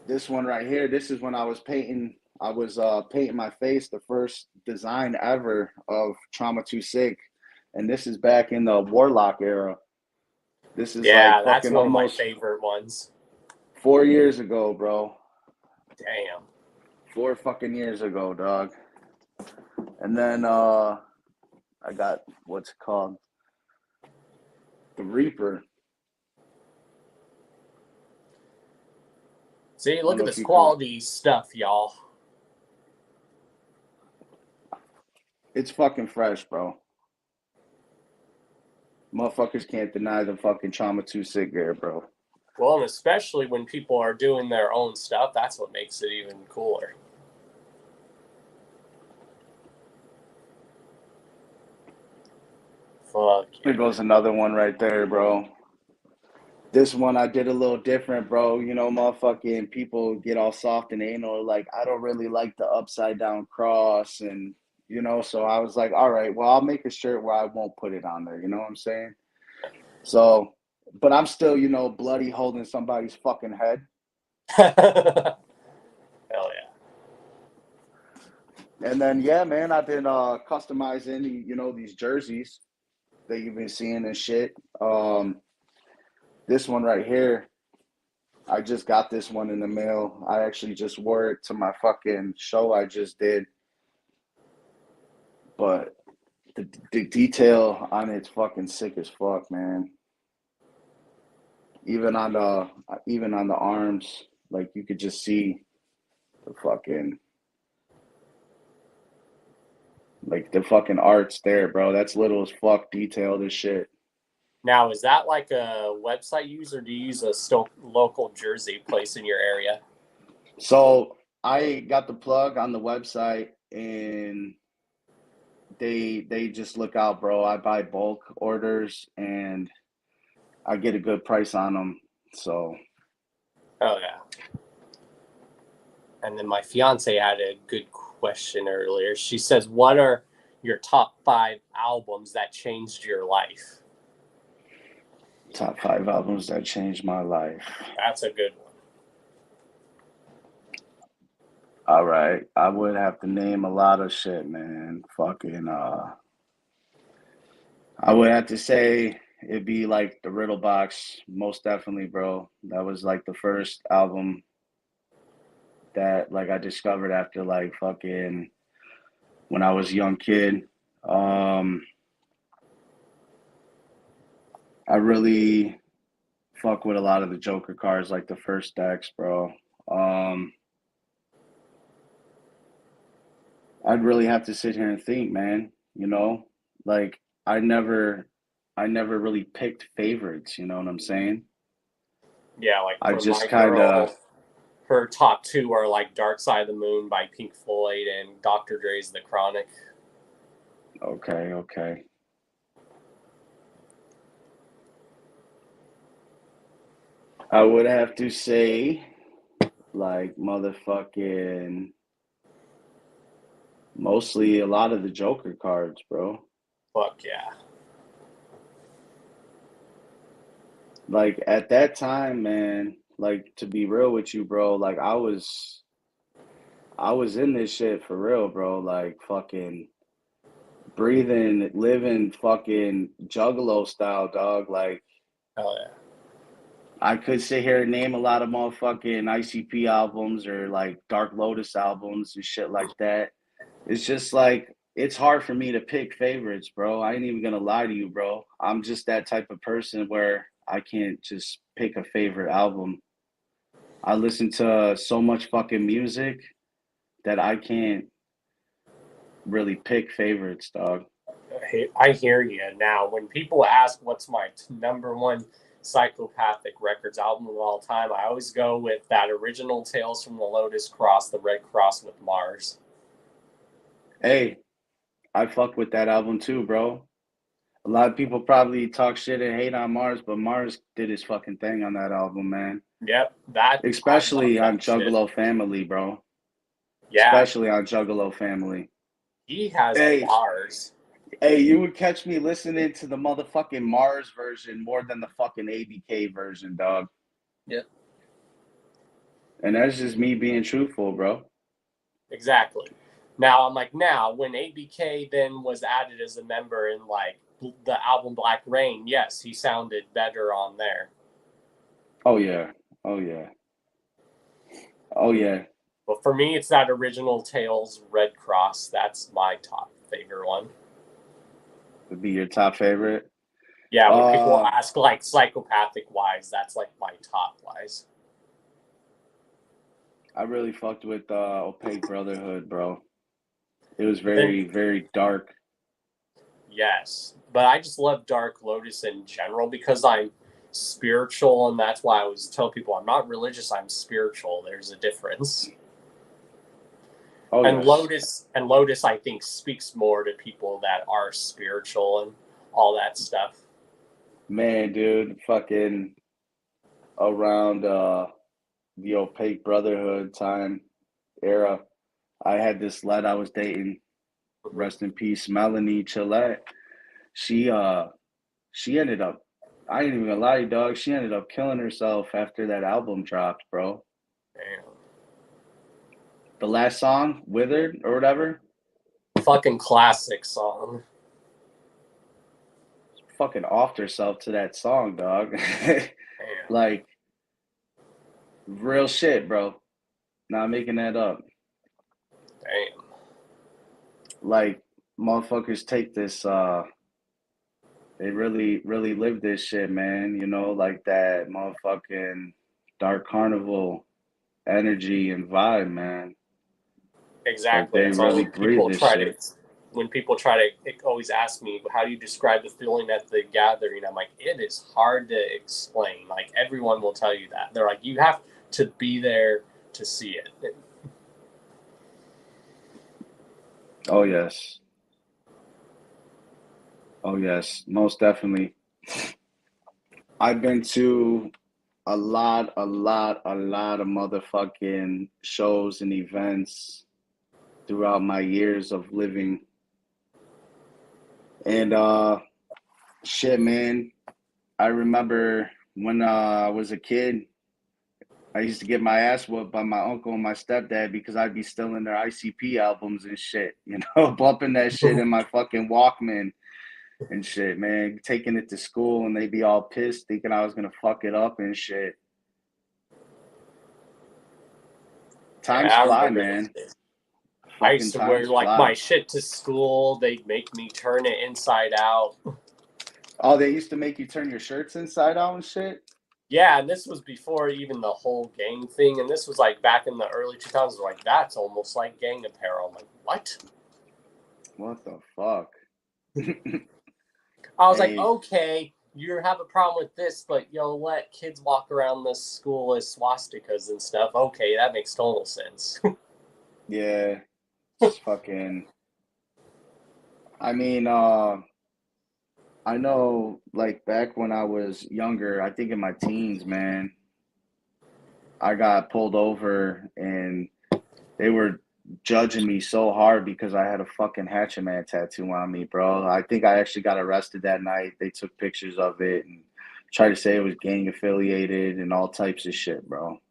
this one right here, this is when I was painting my face, the first design ever of Trauma 2 Sick. And this is back in the Warlock era. This is like that's fucking one of my almost favorite ones. 4 years ago, bro. Damn. 4 fucking years ago, dog. And then I got what's it called? The Reaper. See, look at this quality stuff, y'all. It's fucking fresh, bro. Motherfuckers can't deny the fucking Trauma 2 Sick gear, bro. Well, and especially when people are doing their own stuff, that's what makes it even cooler. Fuck yeah. There goes another one right there, bro. This one I did a little different, bro. Motherfucking people get all soft and anal, like, I don't really like the upside down cross. And, so I was like, all right, well, I'll make a shirt where I won't put it on there. You know what I'm saying? So, but I'm still, bloody holding somebody's fucking head. Hell yeah. And then, yeah, man, I've been customizing, these jerseys that you've been seeing and shit. This one right here, I just got this one in the mail. I actually just wore it to my fucking show I just did. But the detail on it's fucking sick as fuck, man. Even on the arms, like you could just see the fucking art's there, bro. That's little as fuck detailed as shit. Now, is that like a website use, or do you use a still local jersey place in your area? So I got the plug on the website, and they just look out, bro. I buy bulk orders, and I get a good price on them. So. Oh yeah. And then my fiance had a good question earlier. She says, "What are your top 5 albums that changed your life?" Top 5 albums that changed my life. That's a good one. All right. I would have to name a lot of shit, man. Fucking I would have to say it'd be like the Riddle Box, most definitely, bro. That was like the first album that like I discovered after like fucking when I was a young kid. I really fuck with a lot of the Joker cards, like the first decks, bro. I'd really have to sit here and think, man. You know, like I never really picked favorites. You know what I'm saying? Yeah, like I for my just kind of girl, her top two are like Dark Side of the Moon by Pink Floyd and Dr. Dre's The Chronic. okay. I would have to say, like, motherfucking, mostly a lot of the Joker cards, bro. Fuck yeah. Like, at that time, man, like, to be real with you, bro, like, I was in this shit for real, bro. Like, fucking breathing, living fucking Juggalo style, dog. Like, Hell yeah. I could sit here and name a lot of motherfucking ICP albums or like Dark Lotus albums and shit like that. It's just like it's hard for me to pick favorites, bro. I ain't even gonna lie to you, bro. I'm just that type of person where I can't just pick a favorite album. I listen to so much fucking music that I can't really pick favorites, dog. I hear you. Now, when people ask what's my number one Psychopathic Records album of all time, I always go with that original Tales from the Lotus Cross, the Red Cross with Mars. Hey, I fuck with that album too, bro. A lot of people probably talk shit and hate on Mars, but Mars did his fucking thing on that album, man. Yep, Especially I love on that shit. Juggalo Family, bro. Yeah, Especially on Juggalo Family. he has Hey, bars. hey, you would catch me listening to the motherfucking Mars version more than the fucking ABK version, dog. Yep. And that's just me being truthful, bro. Exactly. Now, I'm like, now, when ABK then was added as a member in, like, the album Black Rain, yes, he sounded better on there. Oh, yeah. Oh, yeah. Oh, yeah. But for me, it's that original Tales Red Cross. That's my top favorite one. Would be your top favorite? Yeah, when people ask, like, psychopathic-wise, that's, like, my top-wise. I really fucked with Opaque Brotherhood, bro. It was very dark. Yes, but I just love Dark Lotus in general because I'm spiritual, and that's why I always tell people I'm not religious, I'm spiritual. There's a difference. Oh, and yes. Lotus, I think, speaks more to people that are spiritual and all that stuff. Man, dude, fucking around the Opaque Brotherhood time era, I had this lad I was dating, rest in peace, Melanie Chillette. She ended up, I ain't even gonna lie to you, dog, she ended up killing herself after that album dropped, bro. Damn. The last song, Withered or whatever. Fucking classic song. Fucking offed herself to that song, dog. Like, real shit, bro. Not making that up. Damn. Like, motherfuckers take this, they really live this shit, man. You know, like that motherfucking Dark Carnival energy and vibe, man. Exactly. Like, they It's really always breathe this shit. when people try to always ask me, how do you describe the feeling at the gathering? I'm like, it is hard to explain. Like, everyone will tell you that. They're like, you have to be there to see it. Oh, yes. Oh, yes. Most definitely. I've been to a lot of motherfucking shows and events throughout my years of living. And shit, man, I remember when I was a kid, I used to get my ass whooped by my uncle and my stepdad because I'd be stealing their ICP albums and shit, you know, bumping that shit in my fucking Walkman and shit, man, taking it to school, and they'd be all pissed thinking I was gonna fuck it up and shit. Times fly, man. I used to wear like my shit to school. They'd make me turn it inside out. Oh, they used to make you turn your shirts inside out and shit? Yeah, and this was before even the whole gang thing, and this was like back in the early 2000s. Like, that's almost like gang apparel. I'm like, what? What the fuck? I was like, okay, you have a problem with this, but you'll let kids walk around the school as swastikas and stuff. Okay, that makes total sense. Yeah. It's fucking... I mean, I know, like, back when I was younger, I think in my teens, man, I got pulled over and they were judging me so hard because I had a fucking Hatchet Man tattoo on me, bro. I think I actually got arrested that night. They took pictures of it and tried to say it was gang affiliated and all types of shit, bro.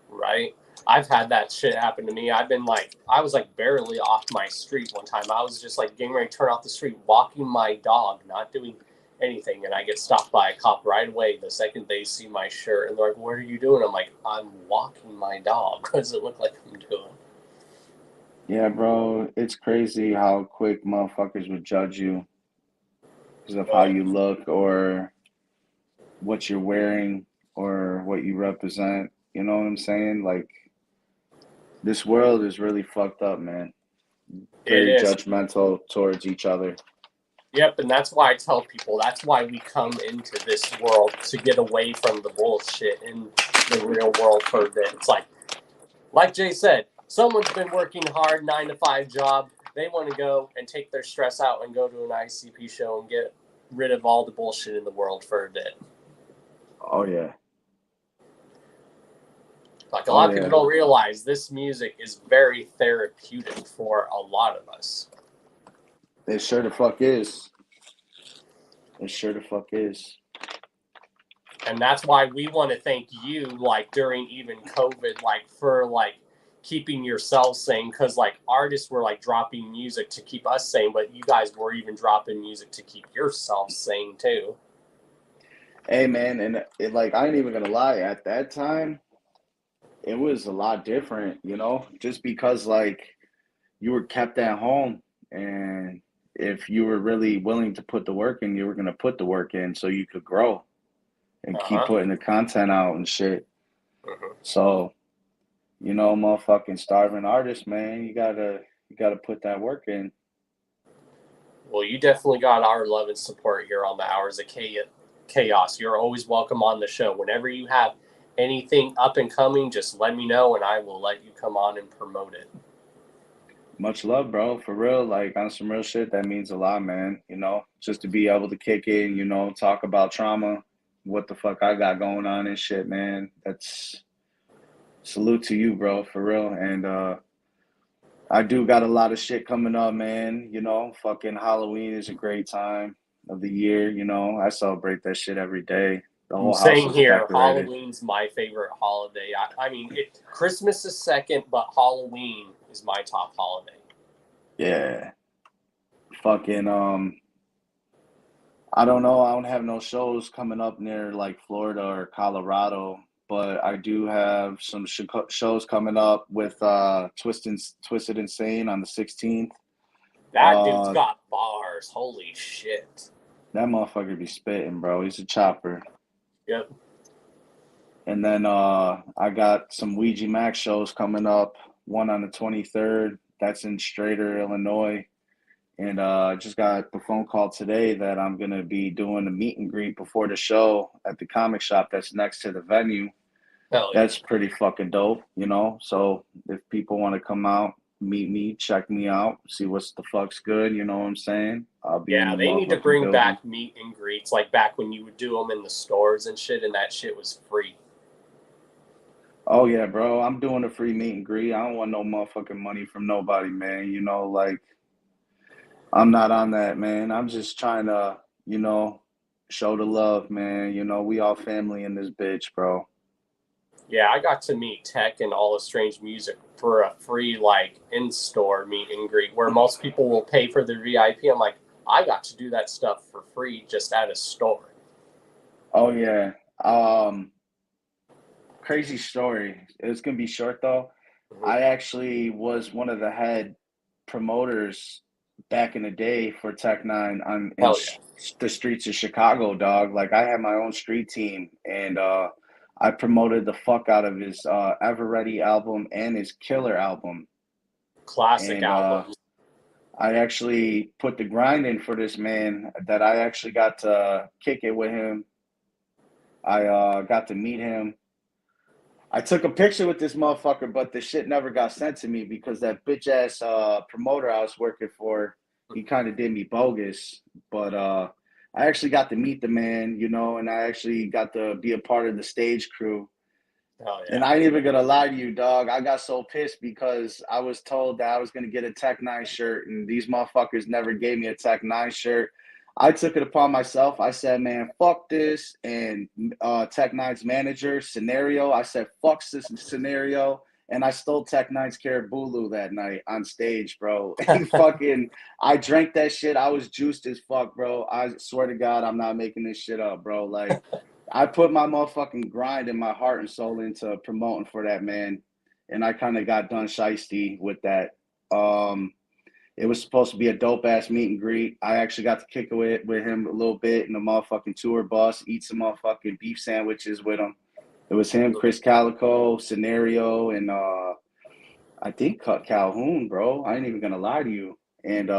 Right? I've had that shit happen to me. I was like barely off my street one time. I was just like getting ready to turn off the street, walking my dog, not doing anything, and I get stopped by a cop right away the second they see my shirt, and they're like, what are you doing? I'm like, I'm walking my dog. What does it look like I'm doing? Yeah, bro, it's crazy how quick motherfuckers would judge you because of how you look or what you're wearing or what you represent. You know what I'm saying? Like, this world is really fucked up, man. Very judgmental towards each other. Yep, and that's why I tell people, that's why we come into this world, to get away from the bullshit in the real world for a bit. It's like Jay said, someone's been working hard, 9-to-5 job. They want to go and take their stress out and go to an ICP show and get rid of all the bullshit in the world for a bit. Oh, yeah. Like, a lot of people don't realize this music is very therapeutic for a lot of us. It sure the fuck is. It sure the fuck is. And that's why we want to thank you, like, during even COVID, like, for, like, keeping yourself sane. Because, like, artists were, like, dropping music to keep us sane, but you guys were even dropping music to keep yourself sane, too. Hey, man, and it, like, I ain't even gonna lie, at that time, it was a lot different, you know? Just because, like, you were kept at home, and if you were really willing to put the work in, you were gonna put the work in so you could grow and keep putting the content out and shit. So, you know, motherfucking starving artist, man, you gotta put that work in. Well, you definitely got our love and support here on the Hours of Chaos. You're always welcome on the show. Whenever you have anything up and coming, just let me know and I will let you come on and promote it. Much love, bro. For real, like, on some real shit, that means a lot, man. You know, just to be able to kick in, you know, talk about trauma, what the fuck I got going on and shit, man. That's salute to you, bro, for real. And I do got a lot of shit coming up, man. You know, fucking Halloween is a great time of the year. You know, I celebrate that shit every day. The whole house Same is here. decorated. Halloween's my favorite holiday. I mean, Christmas is second, but Halloween is my top holiday. Yeah. Fucking, I don't know. I don't have no shows coming up near like Florida or Colorado, but I do have some shows coming up with Twisted Insane on the 16th. That dude's got bars. Holy shit. That motherfucker be spitting, bro. He's a chopper. Yep. And then I got some Ouija Max shows coming up. One on the 23rd. That's in Strader, Illinois. And I just got the phone call today that I'm going to be doing a meet and greet before the show at the comic shop that's next to the venue. That's pretty fucking dope, you know? So if people want to come out, meet me, check me out, see what's the fuck's good, you know what I'm saying? I'll be in the they need to bring building. back meet and greets, like back when you would do them in the stores and shit, and that shit was free. Oh, yeah, bro. I'm doing a free meet and greet. I don't want no motherfucking money from nobody, man. You know, like, I'm not on that, man. I'm just trying to, you know, show the love, man. You know, we all family in this bitch, bro. Yeah, I got to meet Tech and All the Strange Music for a free, like, in-store meet and greet where most people will pay for their VIP. I'm like, I got to do that stuff for free just at a store. Oh, yeah. crazy story. It's gonna be short though. I actually was one of the head promoters back in the day for Tech Nine on in Hell yeah. the streets of Chicago, dog. Like I had my own street team, and I promoted the fuck out of his Ever Ready album and his Killer album. Classic And albums. I actually put the grind in for this man. That I actually got to kick it with him. I got to meet him. I took a picture with this motherfucker, but the shit never got sent to me because that bitch ass promoter I was working for, he kind of did me bogus. But I actually got to meet the man, you know, and I actually got to be a part of the stage crew. Hell yeah. And I ain't even gonna lie to you, dog. I got so pissed because I was told that I was gonna get a Tech Nine shirt, and these motherfuckers never gave me a Tech Nine shirt. I took it upon myself. I said, man, fuck this. And Tech Nine's manager, Scenario, I said, fuck this Scenario. And I stole Tech Nine's Carabulu that night on stage, bro. And fucking, I drank that shit. I was juiced as fuck, bro. I swear to God, I'm not making this shit up, bro. Like, I put my motherfucking grind and my heart and soul into promoting for that man. And I kind of got done shiesty with that. It was supposed to be a dope ass meet and greet. I actually got to kick it with him a little bit in the motherfucking tour bus, eat some motherfucking beef sandwiches with him. It was him, Chris Calico, Scenario, and I think Calhoun, bro. I ain't even gonna lie to you. And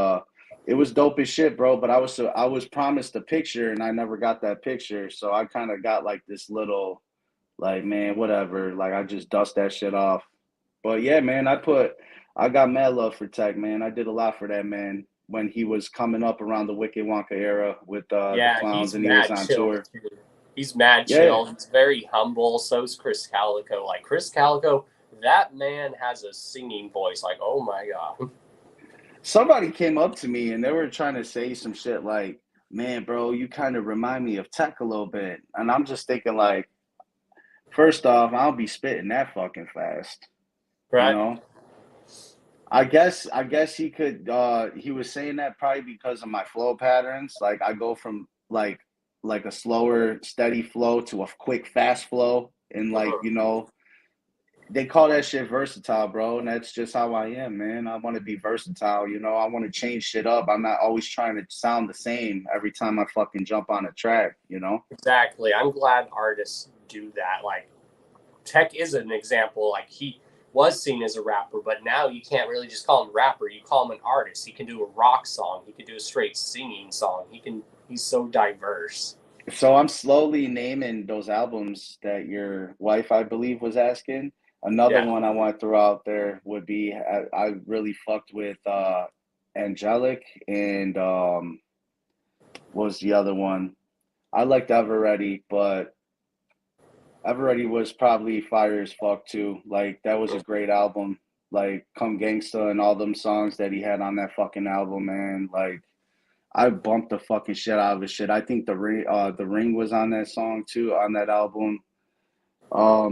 it was dope as shit, bro. But I was promised a picture and I never got that picture. So I kind of got like this little, like, man, whatever. Like I just dust that shit off. But yeah, man, I got mad love for Tech, man. I did a lot for that man when he was coming up around the Wicked Wonka era with the Clowns, he's and he was mad on chill tour. too. He's mad chill. He's very humble. So's Chris Calico. Like Chris Calico, that man has a singing voice. Like, oh my god. Somebody came up to me and they were trying to say some shit like, man, bro, you kind of remind me of Tech a little bit. And I'm just thinking like, first off, I'll be spitting that fucking fast. Right. You know? I guess he could he was saying that probably because of my flow patterns. Like I go from like a slower, steady flow to a quick, fast flow. And like, you know, they call that shit versatile, bro. And that's just how I am, man. I want to be versatile, you know. I want to change shit up. I'm not always trying to sound the same every time I fucking jump on a track, you know? Exactly. I'm glad artists do that. Like Tech is an example. Like he was seen as a rapper, but now you can't really just call him rapper. You call him an artist. He can do a rock song. He can do a straight singing song. He's so diverse. So I'm slowly naming those albums that your wife, I believe, was asking. Another one I want to throw out there would be I really fucked with Angelic and what was the other one? I liked Ever Ready, but Ever Ready was probably fire as fuck too. Like that was a great album. Like Come Gangsta and all them songs that he had on that fucking album, man. Like I bumped the fucking shit out of his shit. I think the ring was on that song too, on that album.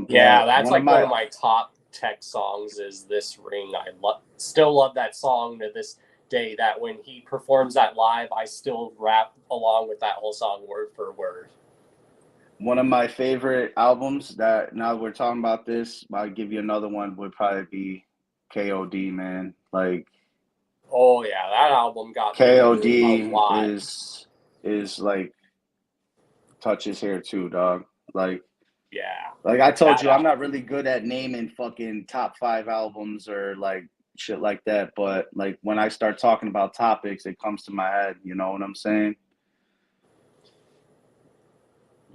Yeah, that's one of my top Tech songs is This Ring. I still love that song to this day. That when he performs that live, I still rap along with that whole song word for word. One of my favorite albums that now we're talking about this, I'll give you another one would probably be KOD, man. Like oh yeah, that album got KOD a lot. is like touches here too, dog. Like yeah. Like I told you, I'm not really good at naming fucking top 5 albums or like shit like that. But like when I start talking about topics, it comes to my head. You know what I'm saying?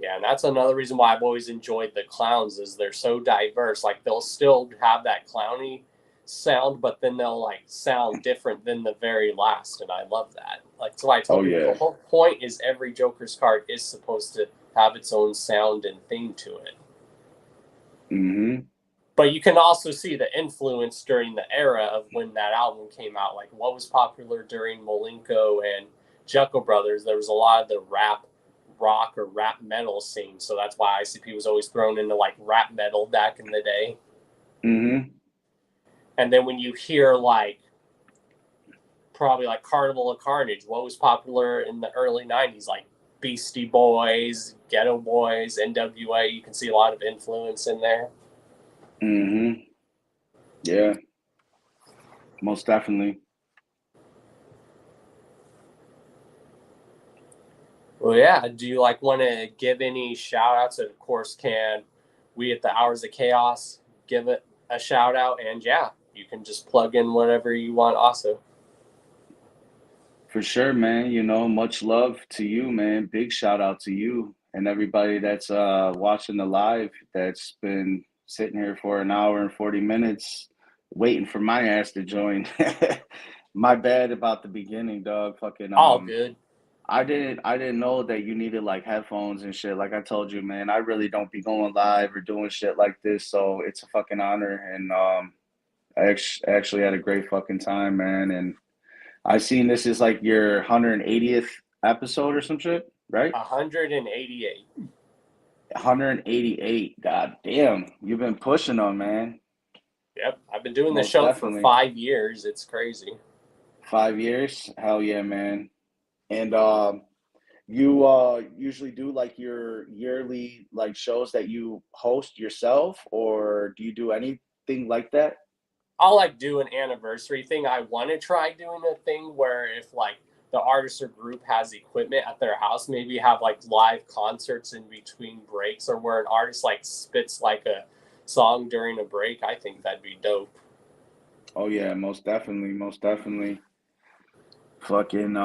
Yeah, and that's another reason why I've always enjoyed the Clowns is they're so diverse. Like they'll still have that clowny sound, but then they'll like sound different than the very last, and I love that. Like so I told you the whole point is every Joker's card is supposed to have its own sound and thing to it. Mm-hmm. But you can also see the influence during the era of when that album came out. Like what was popular during Malenko and Jucko Brothers, there was a lot of the rap rock or rap metal scene. So that's why ICP was always thrown into like rap metal back in the day. Mm-hmm. And then when you hear like probably like Carnival of Carnage, what was popular in the early 90s? Like Beastie Boys, Ghetto Boys, NWA. You can see a lot of influence in there. Mm-hmm. Yeah. Most definitely. Well, yeah. Do you want to give any shout outs? And of course, can we at the Hours of Chaos give it a shout out? And yeah, you can just plug in whatever you want also. For sure, man. Much love to you, man. Big shout out to you and everybody that's watching the live that's been sitting here for an hour and 40 minutes waiting for my ass to join. My bad about the beginning, dog. Fucking All good. I didn't know that you needed headphones and shit. Like I told you, man, I really don't be going live or doing shit like this, so it's a fucking honor. And I actually had a great fucking time, man. And I seen this is your 180th episode or some shit, right? 188. 188. God damn, you've been pushing on, man. Yep, I've been doing the Most show definitely. for 5 years. It's crazy. 5 years? Hell yeah, man. And you usually do your yearly shows that you host yourself, or do you do anything like that? I'll do an anniversary thing. I want to try doing a thing where if the artist or group has equipment at their house, maybe have live concerts in between breaks, or where an artist spits a song during a break. I think that'd be dope. Oh yeah, most definitely. Fucking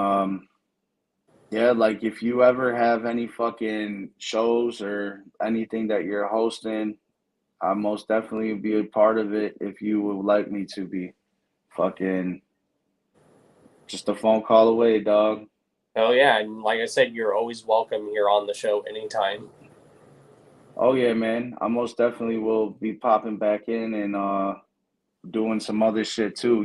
yeah, if you ever have any fucking shows or anything that you're hosting, I most definitely would be a part of it if you would like me to be. Fucking just a phone call away, dog. Oh yeah, and like I said, you're always welcome here on the show anytime. Oh yeah, man. I most definitely will be popping back in and doing some other shit too,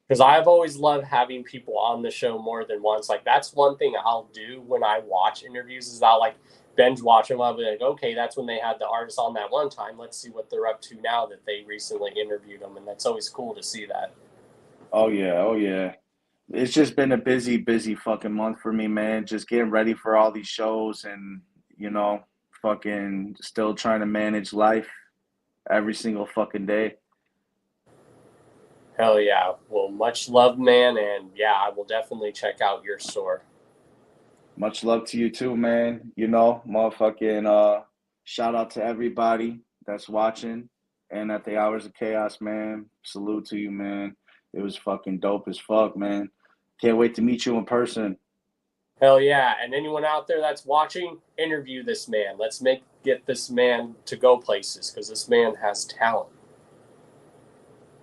Because I've always loved having people on the show more than once. That's one thing I'll do when I watch interviews is I'll binge watch them. I'll be okay, that's when they had the artist on that one time. Let's see what they're up to now that they recently interviewed them. And that's always cool to see that. Oh yeah. It's just been a busy fucking month for me, man. Just getting ready for all these shows and, fucking still trying to manage life every single fucking day. Hell yeah. Well, much love, man. And yeah, I will definitely check out your store. Much love to you too, man. Motherfucking shout out to everybody that's watching and at the Hours of Chaos, man. Salute to you, man. It was fucking dope as fuck, man. Can't wait to meet you in person. Hell yeah. And anyone out there that's watching, interview this man. Let's get this man to go places because this man has talent.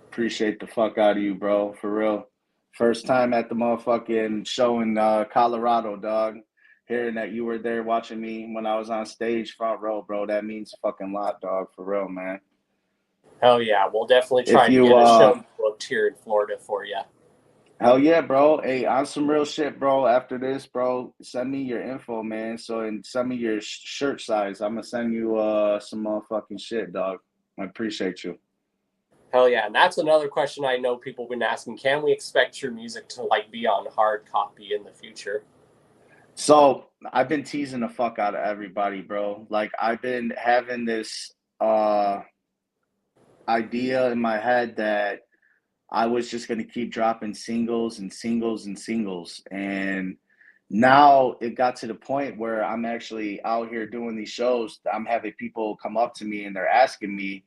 Appreciate the fuck out of you, bro. For real. First time at the motherfucking show in Colorado, dog. Hearing that you were there watching me when I was on stage front row, bro. That means a fucking lot, dog. For real, man. Hell yeah. We'll definitely try to get a show booked here in Florida for you. Hell yeah, bro. Hey, on some real shit, bro. After this, bro, send me your info, man. And send me your shirt size. I'm going to send you some motherfucking shit, dog. I appreciate you. Hell yeah. And that's another question I know people have been asking. Can we expect your music to be on hard copy in the future? So I've been teasing the fuck out of everybody, bro. I've been having this idea in my head that I was just going to keep dropping singles. And now it got to the point where I'm actually out here doing these shows. I'm having people come up to me and they're asking me,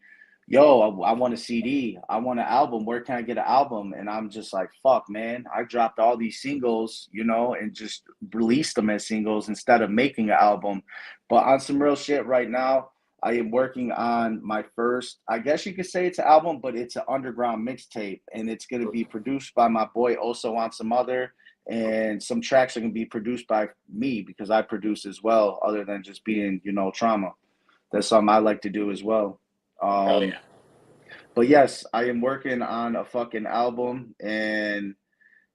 yo, I want a CD. I want an album. Where can I get an album? And I'm just like, fuck, man. I dropped all these singles, and just released them as singles instead of making an album. But on some real shit right now, I am working on my first, I guess you could say it's an album, but it's an underground mixtape. And it's going to be produced by my boy Also On Some Other. And some tracks are going to be produced by me because I produce as well, other than just being, Trauma. That's something I like to do as well. Oh, yeah. But yes, I am working on a fucking album and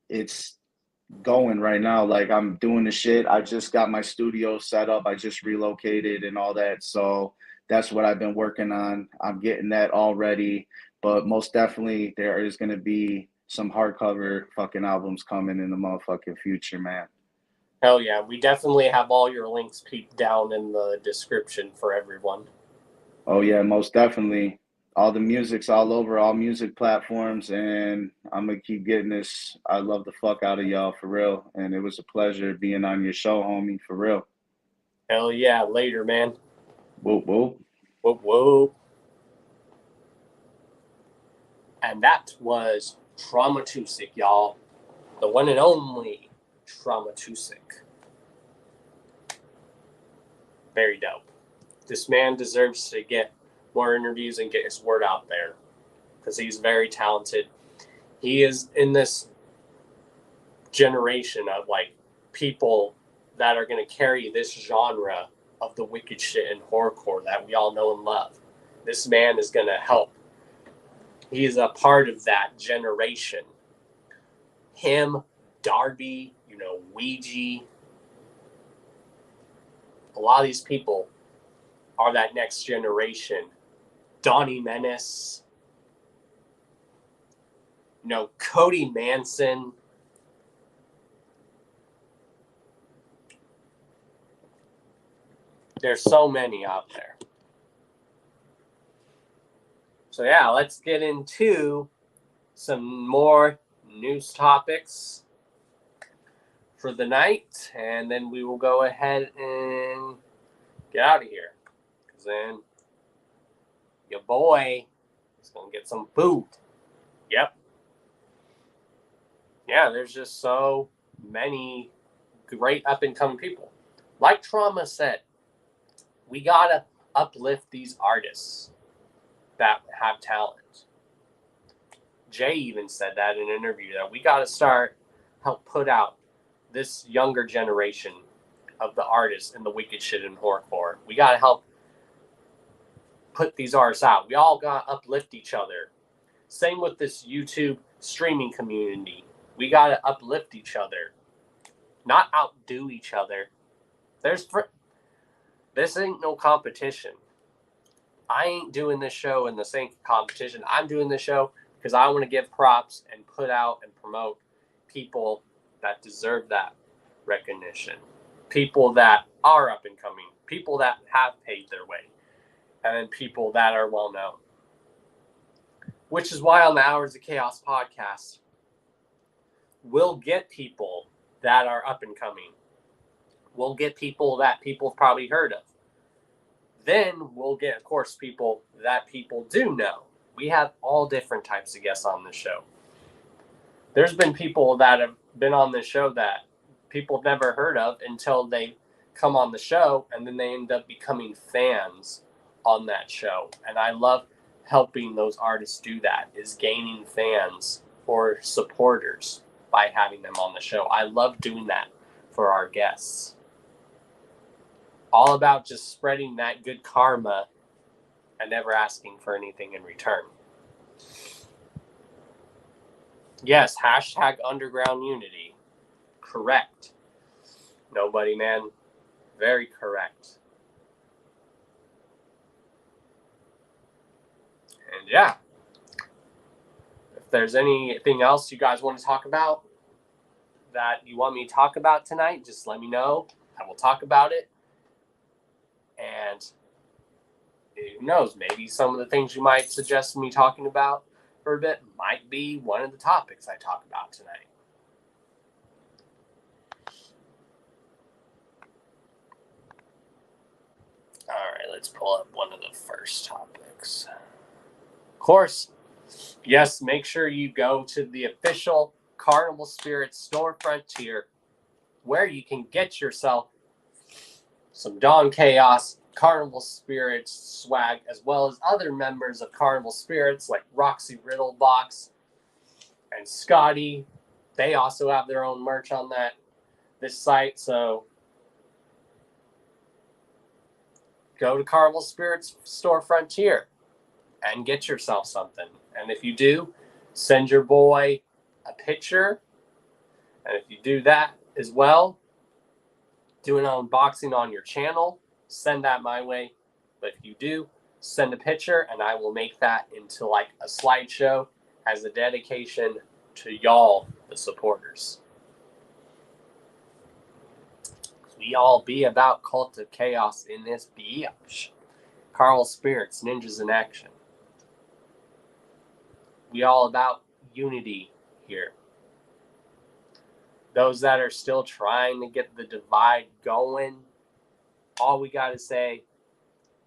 it's going right now. I'm doing the shit. I just got my studio set up. I just relocated and all that. So that's what I've been working on. I'm getting that all ready. But most definitely there is going to be some hardcover fucking albums coming in the motherfucking future, man. Hell yeah, we definitely have all your links peeped down in the description for everyone. Oh yeah, most definitely. All the music's all over all music platforms, and I'm gonna keep getting this. I love the fuck out of y'all for real, and it was a pleasure being on your show, homie, for real. Hell yeah, later, man. Whoop whoop. Whoop whoop. And that was Tramuma, y'all. The one and only Tramuma. Very dope. This man deserves to get more interviews and get his word out there because he's very talented. He is in this generation of like people that are going to carry this genre of the wicked shit and horrorcore that we all know and love. This man is going to help. He is a part of that generation. Him, Darby, Ouija. A lot of these people are that next generation. Donnie Menace. Cody Manson. There's so many out there. So yeah, let's get into some more news topics for the night, and then we will go ahead and get out of here. Because then your boy is going to get some food. Yep. Yeah, there's just so many great up-and-coming people. Like Trauma said, we got to uplift these artists that have talent. Jay even said that in an interview, that we got to help put out this younger generation of the artists and the wicked shit and horrorcore. We got to help put these artists out. We all got to uplift each other. Same with this YouTube streaming community. We got to uplift each other, not outdo each other. This ain't no competition. I ain't doing this show in the same competition. I'm doing this show because I want to give props and put out and promote people that deserve that recognition. People that are up and coming. People that have paid their way. And then people that are well known. Which is why on the Hours of Chaos podcast, we'll get people that are up and coming. We'll get people that people have probably heard of. Then we'll get, of course, people that people do know. We have all different types of guests on this show. There's been people that have been on this show that people have never heard of until they come on the show, and then they end up becoming fans on that show. And I love helping those artists do that, is gaining fans or supporters by having them on the show. I love doing that for our guests. All about just spreading that good karma and never asking for anything in return. Yes, hashtag underground unity. Correct. Nobody, man. Very correct. And yeah. If there's anything else you guys want to talk about that you want me to talk about tonight, just let me know. I will talk about it. And who knows, maybe some of the things you might suggest me talking about for a bit might be one of the topics I talk about tonight. All right, let's pull up one of the first topics. Of course, yes, make sure you go to the official Carnival Spirits storefront tier where you can get yourself some Dawn Chaos Carnival Spirits swag, as well as other members of Carnival Spirits like Roxy Riddlebox and Scotty. They also have their own merch on this site, so go to Carnival Spirits Store Frontier and get yourself something. And if you do, send your boy a picture. And if you do that as well, do an unboxing on your channel, send that my way. But if you do, send a picture and I will make that into like a slideshow as a dedication to y'all, the supporters. We all be about Cult of Chaos in this bitch. Carl Spirits, Ninjas in Action. We all about unity here. Those that are still trying to get the divide going, all we got to say,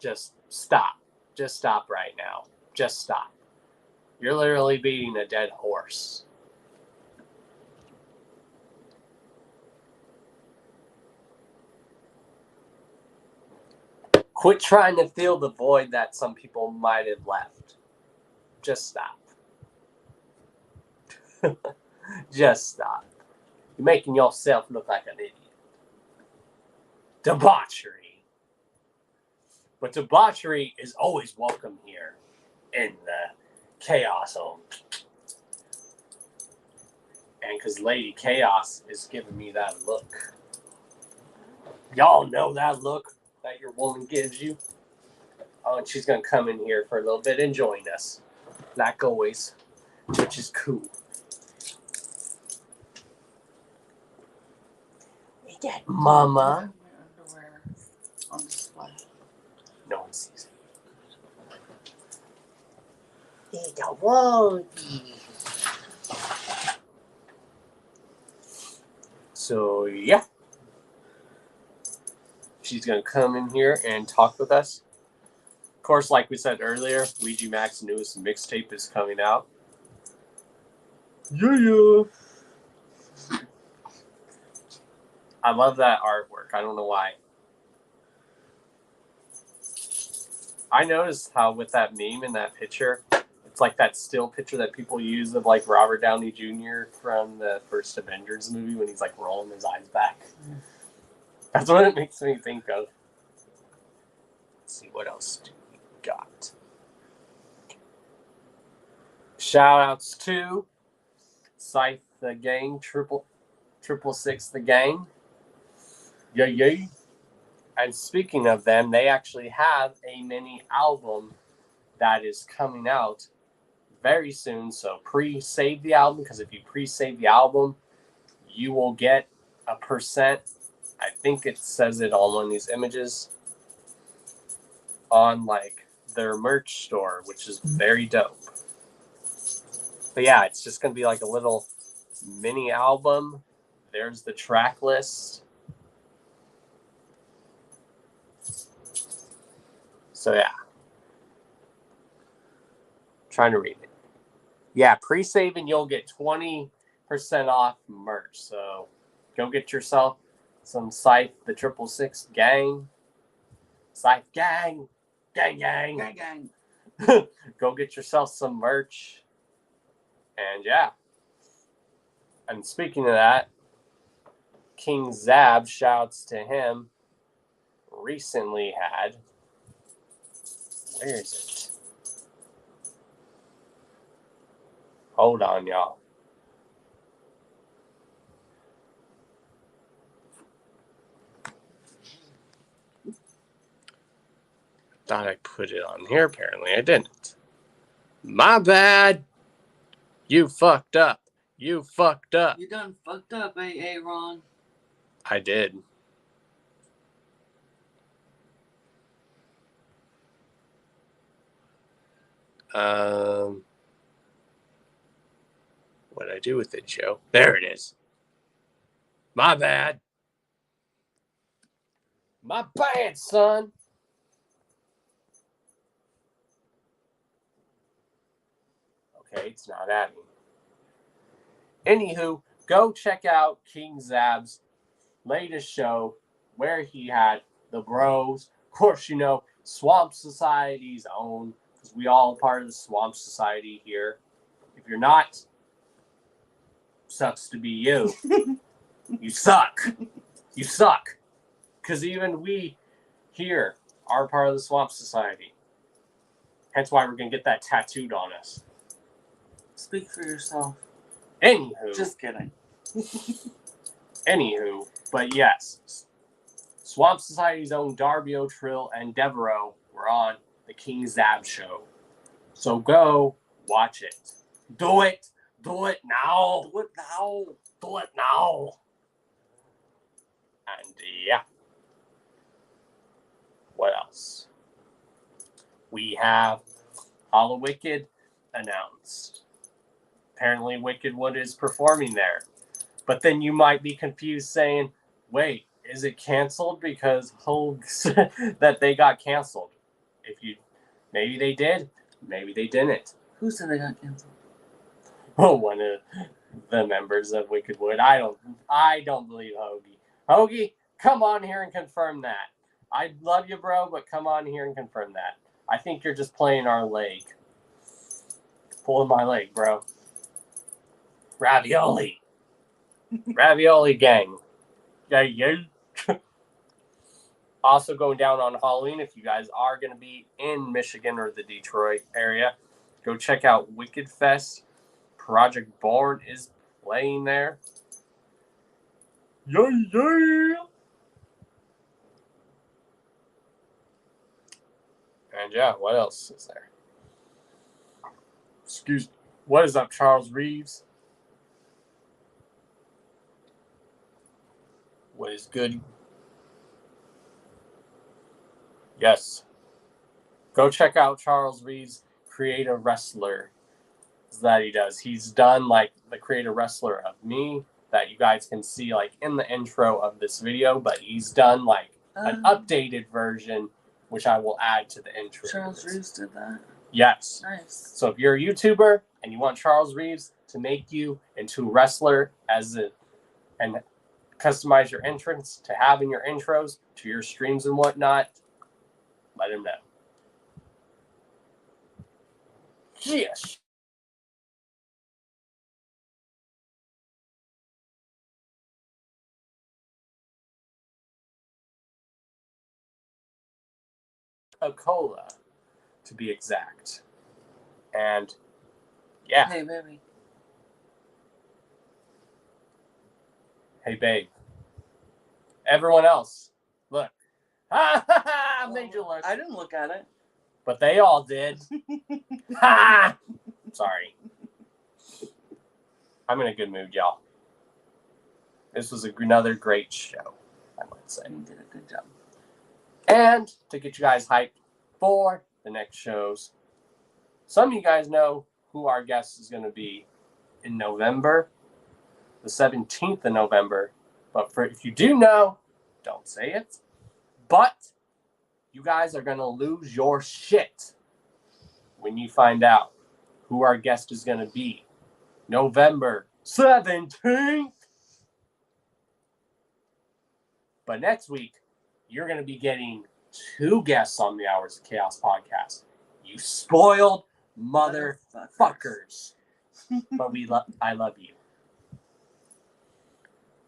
just stop. Just stop right now. Just stop. You're literally beating a dead horse. Quit trying to fill the void that some people might have left. Just stop. Just stop. You're making yourself look like an idiot. Debauchery. But debauchery is always welcome here in the Chaos Home. And because Lady Chaos is giving me that look. Y'all know that look that your woman gives you? Oh, and she's going to come in here for a little bit and join us. Like always. Which is cool. Hey, that mama. My underwear on display. No one sees it. They don't want it. So, yeah. She's going to come in here and talk with us. Of course, like we said earlier, Ouija Mac's newest mixtape is coming out. Yeah. I love that artwork. I don't know why. I noticed how with that meme and that picture, it's like that still picture that people use of like Robert Downey Jr. from the first Avengers movie when he's like rolling his eyes back. That's what it makes me think of. Let's see, what else do we got? Shout outs to Scythe the Gang, Triple Six the Gang. Yay. And speaking of them, they actually have a mini album that is coming out very soon. So pre-save the album, because if you pre-save the album, you will get a %. I think it says it on one of these images on like their merch store, which is very dope. But yeah, it's just going to be like a little mini album. There's the track list. So yeah. Trying to read it. Yeah, pre-saving, you'll get 20% off merch. So go get yourself some Scythe the 666 Gang. Scythe Gang. Gang, gang. Gang, gang. Go get yourself some merch. And yeah. And speaking of that, King Zab, shouts to him, recently had, where is it? Hold on, y'all. Thought I put it on here. Apparently I didn't. My bad. You fucked up. You fucked up. You done fucked up, Ron. I did. What'd I do with it, Joe? There it is. My bad. My bad, son. Okay, it's not adding. Anywho, go check out King Zab's latest show where he had the bros. Of course, you know, Swamp Society's own, because we all are part of the Swamp Society here. If you're not, sucks to be you. You suck. You suck. Because even we here are part of the Swamp Society. Hence why we're going to get that tattooed on us. Speak for yourself. Anywho. Just kidding. Anywho, but yes. Swamp Society's own Darby O'Trill and Devereaux were on the King Zab show. So go watch it. Do it. Do it now. Do it now. Do it now. And yeah. What else? We have Hollow Wicked announced. Apparently Wickedwood is performing there. But then you might be confused saying, wait, is it canceled because Hoax that they got canceled? Maybe they did, maybe they didn't. Who said they got canceled? Oh, one of the members of Wickedwood. I don't believe Hoagie. Hoagie, come on here and confirm that. I love you, bro, but come on here and confirm that. I think you're just playing our leg. Pulling my leg, bro. Ravioli. Ravioli gang. Yeah. Also going down on Halloween, if you guys are going to be in Michigan or the Detroit area, go check out Wicked Fest. Project Born is playing there. Yeah. And yeah, what else is there? Excuse me. What is up, Charles Reeves? What is good? Yes. Go check out Charles Reeves, Create a Wrestler. That he does. He's done like the Create a Wrestler of me that you guys can see like in the intro of this video, but he's done like an updated version, which I will add to the intro. Charles Reeves did that? Yes. Nice. So if you're a YouTuber and you want Charles Reeves to make you into a wrestler and customize your entrance to have in your intros to your streams and whatnot, let him know. Yes. A cola, to be exact. And yeah. Hey, baby. Hey, babe. Everyone else, look. I made you look. I didn't look at it. But they all did. Sorry. I'm in a good mood, y'all. This was another great show, I might say. You did a good job. And to get you guys hyped for the next shows, some of you guys know who our guest is going to be in November, the 17th of November. But if you do know, don't say it. But you guys are going to lose your shit when you find out who our guest is going to be. November 17th. But next week, you're going to be getting 2 guests on the Hours of Chaos podcast. You spoiled motherfuckers. But I love you.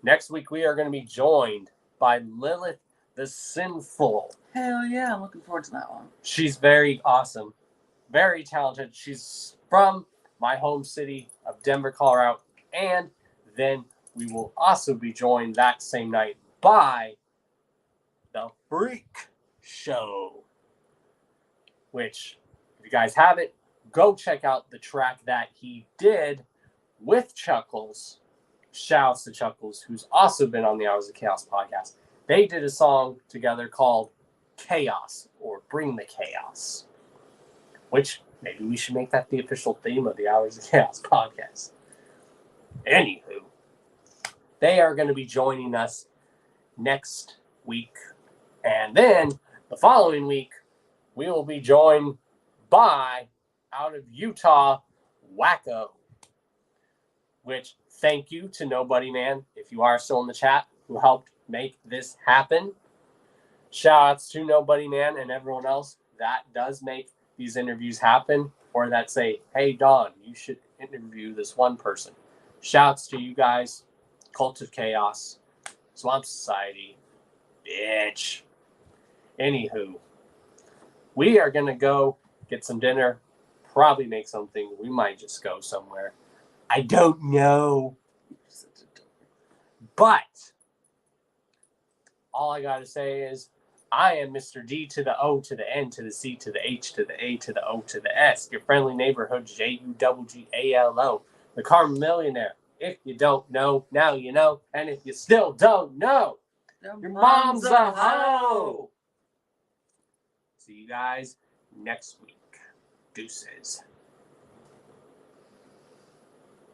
Next week, we are going to be joined by Lilith the Sinful. Hell yeah, I'm looking forward to that one. She's very awesome. Very talented. She's from my home city of Denver, Colorado. And then we will also be joined that same night by The Freak Show. Which, if you guys haven't, go check out the track that he did with Chuckles. Shouts to Chuckles, who's also been on the Hours of Chaos podcast. They did a song together called Chaos, or Bring the Chaos. Which, maybe we should make that the official theme of the Hours of Chaos podcast. Anywho, they are going to be joining us next week. And then, the following week, we will be joined by, out of Utah, Wacko. Which, thank you to Nobody Man, if you are still in the chat, who helped make this happen. Shoutouts to Nobody Man and everyone else that does make these interviews happen, or that say, hey, Don, you should interview this one person. Shouts to you guys, Cult of Chaos, Swamp Society, bitch. Anywho, we are going to go get some dinner, probably make something. We might just go somewhere. I don't know. But all I got to say is I am Mr. D to the O to the N to the C to the H to the A to the O to the S, your friendly neighborhood JUGGALO, the Karma Millionaire. If you don't know, now you know. And if you still don't know, Your mom's a hoe. See you guys next week. Deuces.